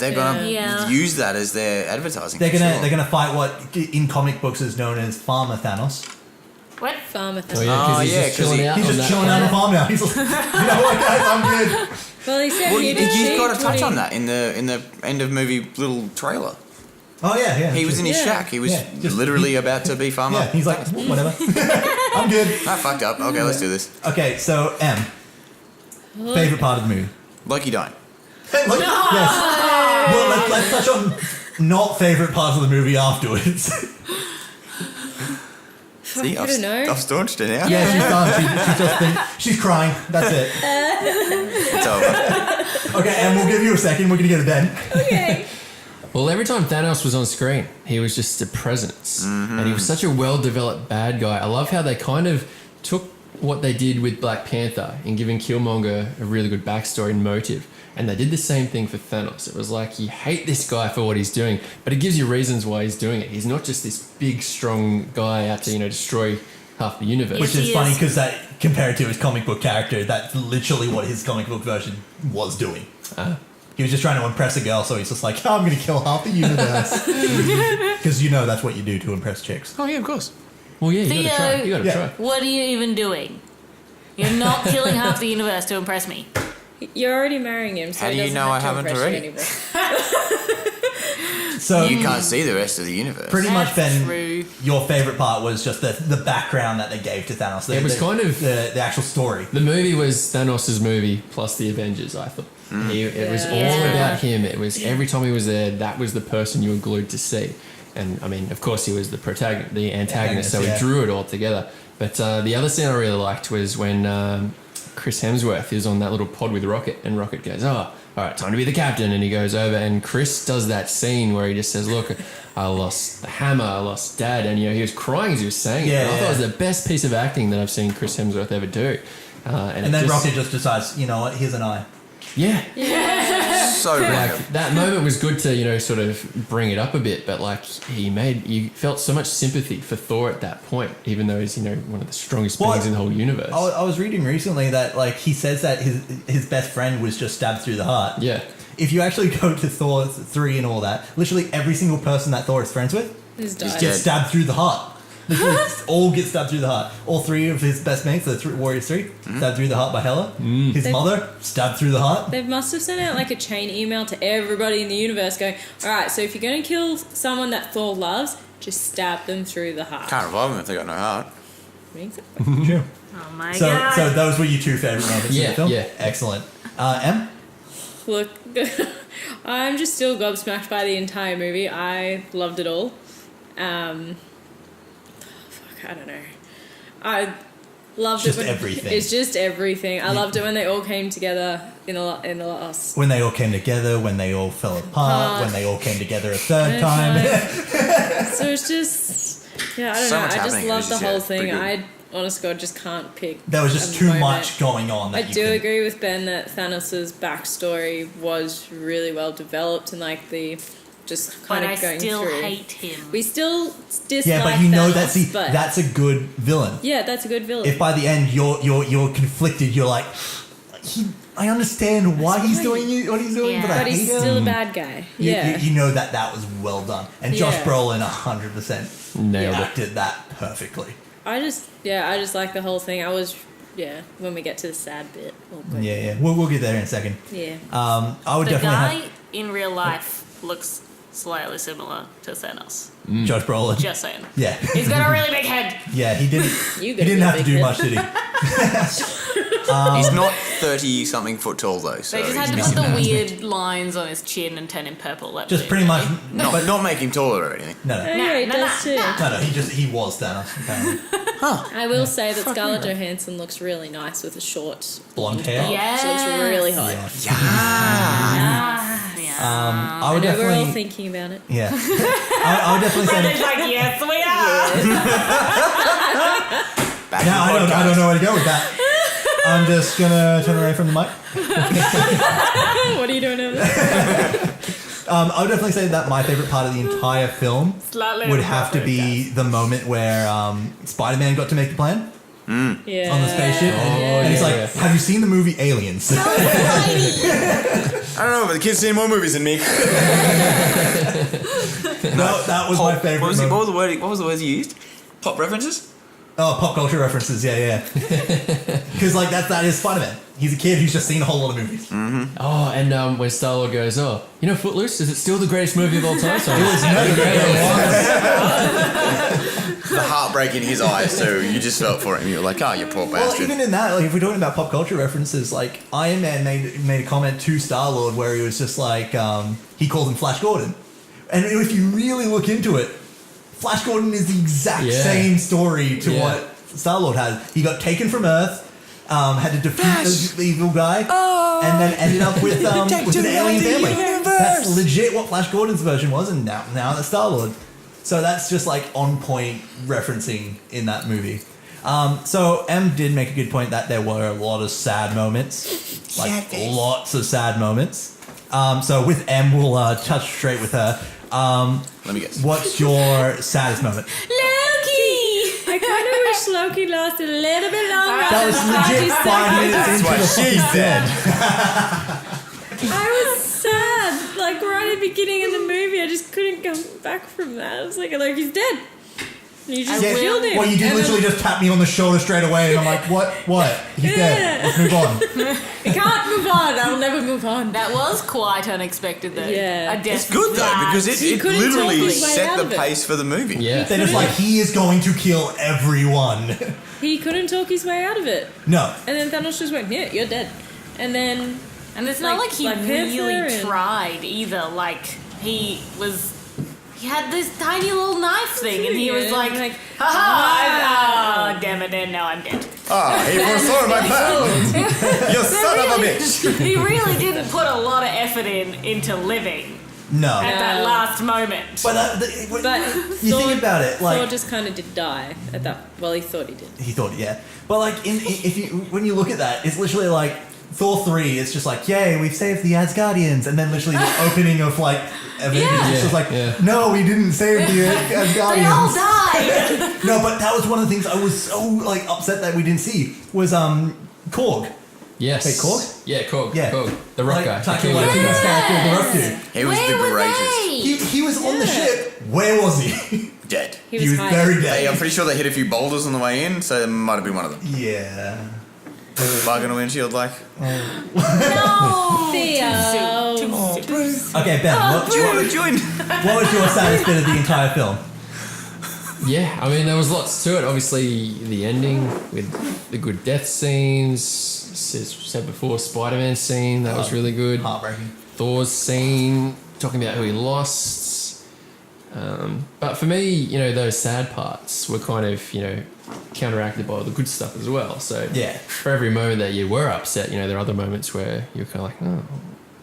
Speaker 5: Yeah.
Speaker 4: use that as their advertising.
Speaker 1: They're
Speaker 4: for
Speaker 1: gonna
Speaker 4: sure.
Speaker 1: they're gonna fight what in comic books is known as Farmer Thanos.
Speaker 5: What?
Speaker 3: Farmer
Speaker 2: Oh
Speaker 3: Thanos.
Speaker 2: yeah, because
Speaker 4: Oh,
Speaker 2: he's
Speaker 4: yeah,
Speaker 2: just
Speaker 4: 'cause
Speaker 2: chilling out.
Speaker 1: He's
Speaker 2: on
Speaker 1: just
Speaker 2: that
Speaker 1: chilling out on the farm now. He's like, you know what, guys, I'm good.
Speaker 3: Well, he said
Speaker 4: Well,
Speaker 3: he'd
Speaker 4: you've
Speaker 3: achieved
Speaker 4: got to
Speaker 3: what
Speaker 4: touch
Speaker 3: he-
Speaker 4: on that in the end of movie little trailer.
Speaker 1: Oh yeah.
Speaker 4: He was in his
Speaker 3: Yeah.
Speaker 4: shack. He was
Speaker 1: Yeah, just-
Speaker 4: literally about to be farmer.
Speaker 1: Yeah, he's like, whatever. I'm good.
Speaker 4: I fucked up. Okay, let's do this.
Speaker 1: Okay, so M, favorite part of the movie.
Speaker 4: Loki dying.
Speaker 1: Yes. Well, let's touch on not favorite parts of the movie afterwards.
Speaker 4: See,
Speaker 3: I don't know.
Speaker 4: I've staunched it now.
Speaker 1: Yeah, she's done. She's crying. That's it.
Speaker 4: It's over.
Speaker 1: Okay, and we'll give you a second. We're gonna get it then.
Speaker 3: Okay.
Speaker 2: Well, every time Thanos was on screen, he was just a presence.
Speaker 1: Mm-hmm.
Speaker 2: And he was such a well-developed bad guy. I love how they kind of took what they did with Black Panther in giving Killmonger a really good backstory and motive. And they did the same thing for Thanos. It was like, you hate this guy for what he's doing, but it gives you reasons why he's doing it. He's not just this big, strong guy out to, destroy half the universe.
Speaker 1: Which
Speaker 5: Yes,
Speaker 1: is
Speaker 5: he
Speaker 1: funny
Speaker 5: is.
Speaker 1: because that compared to his comic book character, that's literally what his comic book version was doing. He was just trying to impress a girl, so he's just like, oh, I'm going to kill half the universe. Because that's what you do to impress chicks.
Speaker 4: Oh yeah, of course.
Speaker 2: Well, yeah, you gotta try.
Speaker 5: Theo.
Speaker 2: You gotta
Speaker 1: Yeah.
Speaker 2: try.
Speaker 5: What are you even doing? You're not killing half the universe to impress me.
Speaker 3: You're already marrying him, so
Speaker 4: How
Speaker 3: he
Speaker 4: do you
Speaker 3: doesn't
Speaker 4: know
Speaker 3: have
Speaker 4: I
Speaker 3: to
Speaker 4: haven't
Speaker 3: impress
Speaker 4: already?
Speaker 3: you anymore.
Speaker 1: So
Speaker 4: You can't see the rest of the universe.
Speaker 1: pretty much,
Speaker 5: That's
Speaker 1: Ben,
Speaker 5: true.
Speaker 1: your favorite part was just the background that they gave to Thanos.
Speaker 2: It was kind of-
Speaker 1: the actual story.
Speaker 2: The movie was Thanos' movie plus the Avengers, I thought. It was all
Speaker 5: Yeah.
Speaker 2: about him. It was every time he was there, that was the person you were glued to see. And I mean, of course, he was the protagonist, the antagonist, so
Speaker 1: Yeah.
Speaker 2: he drew it all together. But the other scene I really liked was when Chris Hemsworth is on that little pod with Rocket, and Rocket goes, "Oh, all right, time to be the captain." And he goes over, and Chris does that scene where he just says, "Look, I lost the hammer, I lost Dad," and he was crying as he was saying it.
Speaker 1: Yeah,
Speaker 2: And I thought it
Speaker 1: yeah.
Speaker 2: was the best piece of acting that I've seen Chris Hemsworth ever do.
Speaker 1: And
Speaker 2: it
Speaker 1: then
Speaker 2: just-
Speaker 1: Rocket just decides, you know what, here's an eye.
Speaker 2: yeah.
Speaker 4: So random.
Speaker 2: Like that moment was good to sort of bring it up a bit, but like you felt so much sympathy for Thor at that point, even though he's one of the strongest
Speaker 1: Well,
Speaker 2: beings in the whole universe.
Speaker 1: I was reading recently that like he says that his best friend was just stabbed through the heart.
Speaker 2: Yeah,
Speaker 1: If you actually go to Thor 3 and all that, literally every single person that Thor is friends with
Speaker 3: He's died.
Speaker 1: gets stabbed through the heart. Literally, all get stabbed through the heart. All 3 of his best mates, the Warriors 3, stabbed through the heart by Hela. His mother, stabbed through the heart.
Speaker 3: They must have sent out like a chain email to everybody in the universe going, alright, so if you're going to kill someone that Thor loves, just stab them through the heart.
Speaker 4: Can't revive them if they got no heart.
Speaker 3: Exactly.
Speaker 1: Sure.
Speaker 5: Oh my
Speaker 1: So
Speaker 5: god.
Speaker 1: those were your 2 favorite moments in
Speaker 2: Yeah,
Speaker 1: the film?
Speaker 2: yeah.
Speaker 1: Excellent. Em?
Speaker 3: Look, I'm just still gobsmacked by the entire movie. I loved it all. I don't know. I loved
Speaker 1: Just
Speaker 3: it.
Speaker 1: everything.
Speaker 3: It's just everything. I loved it when they all came together in the last.
Speaker 1: When they all came together, when they all fell apart, when they all came together a third
Speaker 3: And
Speaker 1: time.
Speaker 3: so it's just, yeah, I don't
Speaker 4: So
Speaker 3: know.
Speaker 4: much
Speaker 3: I just
Speaker 4: happening,
Speaker 3: love
Speaker 4: as
Speaker 3: the
Speaker 4: you said.
Speaker 3: whole
Speaker 4: It's pretty
Speaker 3: thing.
Speaker 4: good.
Speaker 3: I, honest God, just can't pick.
Speaker 1: There was just
Speaker 3: a
Speaker 1: too
Speaker 3: moment.
Speaker 1: much going on.
Speaker 3: I
Speaker 1: That you
Speaker 3: do
Speaker 1: could-
Speaker 3: agree with Ben that Thanos' backstory was really well developed and like the just
Speaker 5: but
Speaker 3: kind
Speaker 5: I
Speaker 3: of going
Speaker 5: still
Speaker 3: through.
Speaker 5: hate him.
Speaker 3: We still dislike
Speaker 1: Yeah, but you know
Speaker 3: Thanos, but
Speaker 1: that's a good villain.
Speaker 3: yeah, that's a good villain.
Speaker 1: If by the end you're conflicted, you're like, I understand why he's doing what he's doing, but
Speaker 5: Yeah.
Speaker 1: I
Speaker 3: but
Speaker 1: hate
Speaker 3: he's
Speaker 1: him.
Speaker 3: still a bad guy.
Speaker 1: You-
Speaker 3: Yeah.
Speaker 1: you know that was well done, and Josh
Speaker 3: Yeah.
Speaker 1: Brolin 100%
Speaker 2: Nailed it.
Speaker 1: acted that perfectly.
Speaker 3: I just like the whole thing. I was, when we get to the sad bit. Oh, good.
Speaker 1: Yeah. We'll get there in a second.
Speaker 3: Yeah.
Speaker 1: I would
Speaker 5: The
Speaker 1: definitely
Speaker 5: guy
Speaker 1: have
Speaker 5: in real life looks slightly similar to Thanos.
Speaker 1: Josh Brolin.
Speaker 5: Just saying.
Speaker 1: Yeah,
Speaker 5: He's got a really big head.
Speaker 1: yeah. He didn't.
Speaker 3: You
Speaker 1: He
Speaker 3: got a
Speaker 1: didn't have to
Speaker 3: big
Speaker 1: do
Speaker 3: head.
Speaker 1: much, did he?
Speaker 4: He's not 30-something foot tall though, so
Speaker 5: They just had
Speaker 4: he's
Speaker 5: to
Speaker 4: missing
Speaker 5: put the
Speaker 4: that.
Speaker 5: weird lines on his chin and turn him purple. That was
Speaker 1: Just
Speaker 5: it,
Speaker 1: pretty much.
Speaker 5: really.
Speaker 4: Not make him taller or anything.
Speaker 1: No.
Speaker 3: Yeah, he
Speaker 5: Nah,
Speaker 3: does too.
Speaker 1: No, he was Thanos. Apparently.
Speaker 3: I will say that Scarlett Johansson looks really nice with a short
Speaker 1: Blonde hair.
Speaker 5: Yeah.
Speaker 3: She looks really hot.
Speaker 1: Yeah.
Speaker 5: Yeah.
Speaker 1: I would
Speaker 3: I know we're all
Speaker 1: definitely.
Speaker 3: thinking about it.
Speaker 1: Yeah. I would definitely
Speaker 5: Brandon's
Speaker 1: say.
Speaker 5: like, yes, we are.
Speaker 4: Back
Speaker 1: Now
Speaker 4: to the
Speaker 1: I don't
Speaker 4: podcast.
Speaker 1: know where to go with that. I'm just gonna turn away from the mic.
Speaker 3: What are you doing over there?
Speaker 1: I would definitely say that my favorite part of the entire film
Speaker 5: Slightly
Speaker 1: would have to be the moment where Spider-Man got to make the plan
Speaker 3: Yeah.
Speaker 1: on the spaceship, and he's like,
Speaker 2: yeah.
Speaker 1: "Have you seen the movie Aliens?"
Speaker 4: I don't know, but the kid's seen more movies than me.
Speaker 1: No, that was my favorite.
Speaker 4: What
Speaker 1: moment.
Speaker 4: was the words you used? Pop references?
Speaker 1: Oh, pop culture references, yeah. Because like that is Spider-Man. He's a kid who's just seen a whole lot of movies.
Speaker 2: Oh, and when Star-Lord goes, Footloose, is it still the greatest movie of all time? So
Speaker 1: It was never
Speaker 4: The heartbreak in his eyes, so you just felt for him. You were like, oh, you poor
Speaker 1: Well,
Speaker 4: bastard.
Speaker 1: even in that, like if we're talking about pop culture references, like Iron Man made a comment to Star-Lord where he was just like, he called him Flash Gordon, and if you really look into it, Flash Gordon is the exact same story to what Star-Lord had. He got taken from Earth, had to defeat the evil guy, and then ended up with an alien family. That's legit what Flash Gordon's version was, and now that's Star-Lord. So that's just like on point referencing in that movie. So M did make a good point that there were a lot of sad moments, like lots of sad moments. So with M, we'll touch straight with her.
Speaker 4: Let me guess.
Speaker 1: What's your saddest moment?
Speaker 5: Loki!
Speaker 3: I kind of wish Loki lasted a little bit longer.
Speaker 1: That was legit 5 minutes
Speaker 4: That's
Speaker 1: into
Speaker 4: what
Speaker 1: the
Speaker 4: she
Speaker 1: fucking
Speaker 4: said.
Speaker 3: I was sad. Like right at the beginning of the movie, I just couldn't come back from that. I was like, Loki's dead. You just
Speaker 1: Yeah,
Speaker 3: killed him.
Speaker 1: well, you did
Speaker 3: And
Speaker 1: literally just tap me on the shoulder straight away, and I'm like, what? He's dead. Let's move on.
Speaker 3: I can't move on. I'll never move on.
Speaker 5: That was quite unexpected, though.
Speaker 3: Yeah.
Speaker 5: A death
Speaker 4: It's good though
Speaker 5: that-
Speaker 4: because
Speaker 3: He
Speaker 4: it
Speaker 3: couldn't
Speaker 4: literally
Speaker 3: talk his way
Speaker 4: set
Speaker 3: out
Speaker 4: the
Speaker 3: of it.
Speaker 4: pace for the movie.
Speaker 2: Yeah.
Speaker 1: They're just like, he is going to kill everyone.
Speaker 3: He couldn't talk his way out of it.
Speaker 1: No.
Speaker 3: And then Thanos just went, yeah, you're dead. And then
Speaker 5: And it's not
Speaker 3: Like
Speaker 5: like he
Speaker 3: Black Panther
Speaker 5: really
Speaker 3: and-
Speaker 5: tried either. Like, he had this tiny little knife thing, and he was
Speaker 3: Yeah,
Speaker 5: like,
Speaker 3: like,
Speaker 5: oh, damn it, and now I'm dead.
Speaker 4: Ah, he foresaw my plan. You son of a bitch.
Speaker 5: He really didn't put a lot of effort into living
Speaker 1: No.
Speaker 5: at that
Speaker 3: No.
Speaker 5: last moment.
Speaker 1: But
Speaker 3: But
Speaker 1: you think about it, like
Speaker 3: Thor just kind of did die at that. Well, he thought he did.
Speaker 1: he thought, yeah. But like, if you when you look at that, it's literally like Thor 3. It's just like, yay, we've saved the Asgardians, and then literally the opening of like Avengers.
Speaker 5: Yeah.
Speaker 1: It's just like,
Speaker 2: Yeah.
Speaker 1: no, we didn't save the
Speaker 5: They all
Speaker 1: Asgardians.
Speaker 5: died.
Speaker 1: No, but that was one of the things I was so like upset that we didn't see was Korg.
Speaker 2: Yes.
Speaker 1: Wait, Korg?
Speaker 2: Yeah, Korg.
Speaker 1: Yeah.
Speaker 2: Korg. The rock
Speaker 1: Like,
Speaker 2: guy.
Speaker 1: Taika
Speaker 2: The
Speaker 1: Waititi's
Speaker 2: King.
Speaker 1: character, the rock dude.
Speaker 4: He was
Speaker 5: Where
Speaker 4: the
Speaker 5: were
Speaker 4: greatest.
Speaker 1: He was on the
Speaker 3: Yeah.
Speaker 1: ship. Where was he?
Speaker 4: Dead.
Speaker 3: He
Speaker 1: He
Speaker 3: was,
Speaker 1: was
Speaker 3: hiding.
Speaker 1: very
Speaker 4: Hey, I'm
Speaker 1: dead.
Speaker 4: pretty sure they hit a few boulders on the way in, so it might have been one of them.
Speaker 1: Yeah.
Speaker 4: Bug on a windshield, like.
Speaker 5: No.
Speaker 3: Theo.
Speaker 5: Too soon.
Speaker 1: Okay, Ben, what
Speaker 4: Do you want to join?
Speaker 1: was your saddest bit of the entire film?
Speaker 2: Yeah, I mean, there was lots to it. Obviously, the ending with the good death scenes. As said before, Spider-Man scene, that was really good.
Speaker 1: Heartbreaking.
Speaker 2: Thor's scene, talking about who he lost. But for me, you know, those sad parts were kind of, you know, counteracted by all the good stuff as well. So
Speaker 1: Yeah.
Speaker 2: for every moment that you were upset, you know, there are other moments where you're kind of like, oh,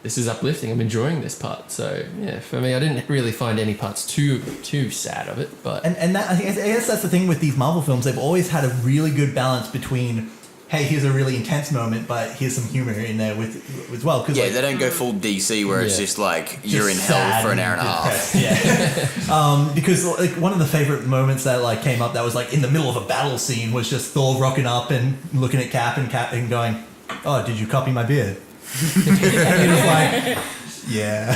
Speaker 2: this is uplifting. I'm enjoying this part. So yeah, for me, I didn't really find any parts too sad of it. But
Speaker 1: And that, I guess that's the thing with these Marvel films. They've always had a really good balance between, hey, here's a really intense moment, but here's some humor in there with as well. Cause
Speaker 4: Yeah,
Speaker 1: like,
Speaker 4: they don't go full DC where it's
Speaker 2: Yeah.
Speaker 4: just like you're in
Speaker 1: just
Speaker 4: hell
Speaker 1: sad
Speaker 4: for an hour and a half.
Speaker 1: depressed, Yeah. Because like one of the favorite moments that like came up that was like in the middle of a battle scene was just Thor rocking up and looking at Cap and going, "Oh, did you copy my beard?" And he was like, "Yeah."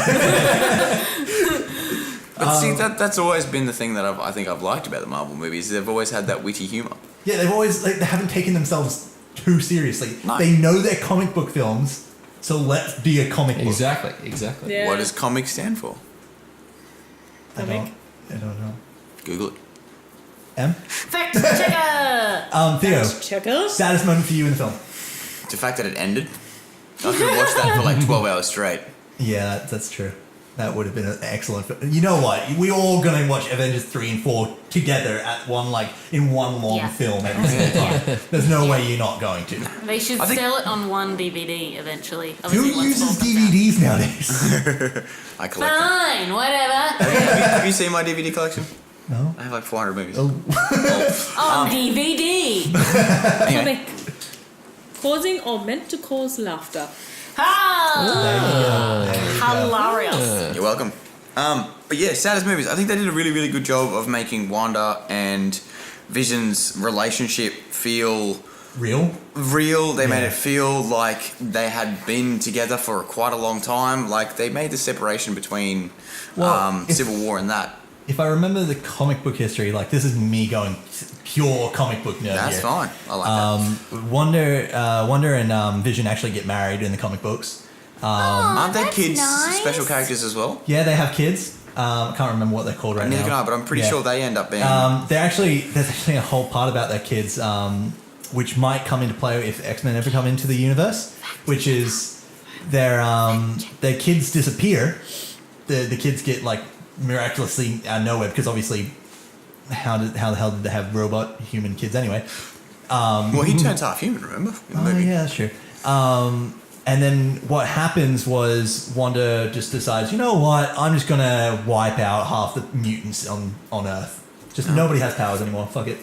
Speaker 4: But see, that's always been the thing that I think I've liked about the Marvel movies. They've always had that witty humor.
Speaker 1: Yeah, they've always like they haven't taken themselves too seriously.
Speaker 4: No.
Speaker 1: They know they're comic book films, so let's be a comic book.
Speaker 2: exactly.
Speaker 3: Yeah.
Speaker 4: What does comic stand for?
Speaker 1: I don't know.
Speaker 4: Google it.
Speaker 5: Fact checker.
Speaker 1: Theo,
Speaker 3: Checker.
Speaker 1: saddest moment for you in the film?
Speaker 4: The fact that it ended. I could have watched that for like 12 hours straight.
Speaker 1: Yeah, that's true. That would have been an excellent. You know what? We all gonna watch Avengers 3 and 4 together at one in one long
Speaker 5: Yeah.
Speaker 1: film every single time. There's no way you're not going to.
Speaker 5: They should
Speaker 4: I think-
Speaker 5: sell it on one DVD eventually.
Speaker 1: Who
Speaker 5: Obviously, once
Speaker 1: uses
Speaker 5: more comes out.
Speaker 1: DVDs nowadays?
Speaker 4: I collect them.
Speaker 5: Fine, whatever.
Speaker 4: Have you seen my DVD collection?
Speaker 1: No.
Speaker 4: I have like 400 movies.
Speaker 5: On DVD.
Speaker 4: Anyway,
Speaker 3: Comic. Causing or meant to cause laughter.
Speaker 5: Ah, hilarious.
Speaker 4: you're welcome. But yeah, saddest movies. I think they did a really, really good job of making Wanda and Vision's relationship feel
Speaker 1: Real?
Speaker 4: real. They made
Speaker 1: Yeah.
Speaker 4: it feel like they had been together for quite a long time. Like they made the separation between
Speaker 1: Well, if-
Speaker 4: Civil War and that.
Speaker 1: If I remember the comic book history, like this is me going pure comic book nerd.
Speaker 4: That's
Speaker 1: here.
Speaker 4: fine. I like that.
Speaker 1: Wonder and Vision actually get married in the comic books.
Speaker 4: Aren't they
Speaker 5: that's
Speaker 4: kids
Speaker 5: nice.
Speaker 4: special characters as well?
Speaker 1: Yeah, they have kids. I can't remember what they're called right
Speaker 4: Neither
Speaker 1: now.
Speaker 4: can I, but I'm pretty
Speaker 1: Yeah.
Speaker 4: sure they end up being.
Speaker 1: There's actually a whole part about their kids, which might come into play if X-Men ever come into the universe, which is their kids disappear. The kids get like miraculously out of nowhere because obviously how the hell did they have robot human kids anyway?
Speaker 4: well, he turns half human, remember? In the
Speaker 1: Oh
Speaker 4: movie.
Speaker 1: yeah, that's true. And then what happens was Wanda just decides, you know what? I'm just gonna wipe out half the mutants on Earth. Just nobody has powers anymore. Fuck it.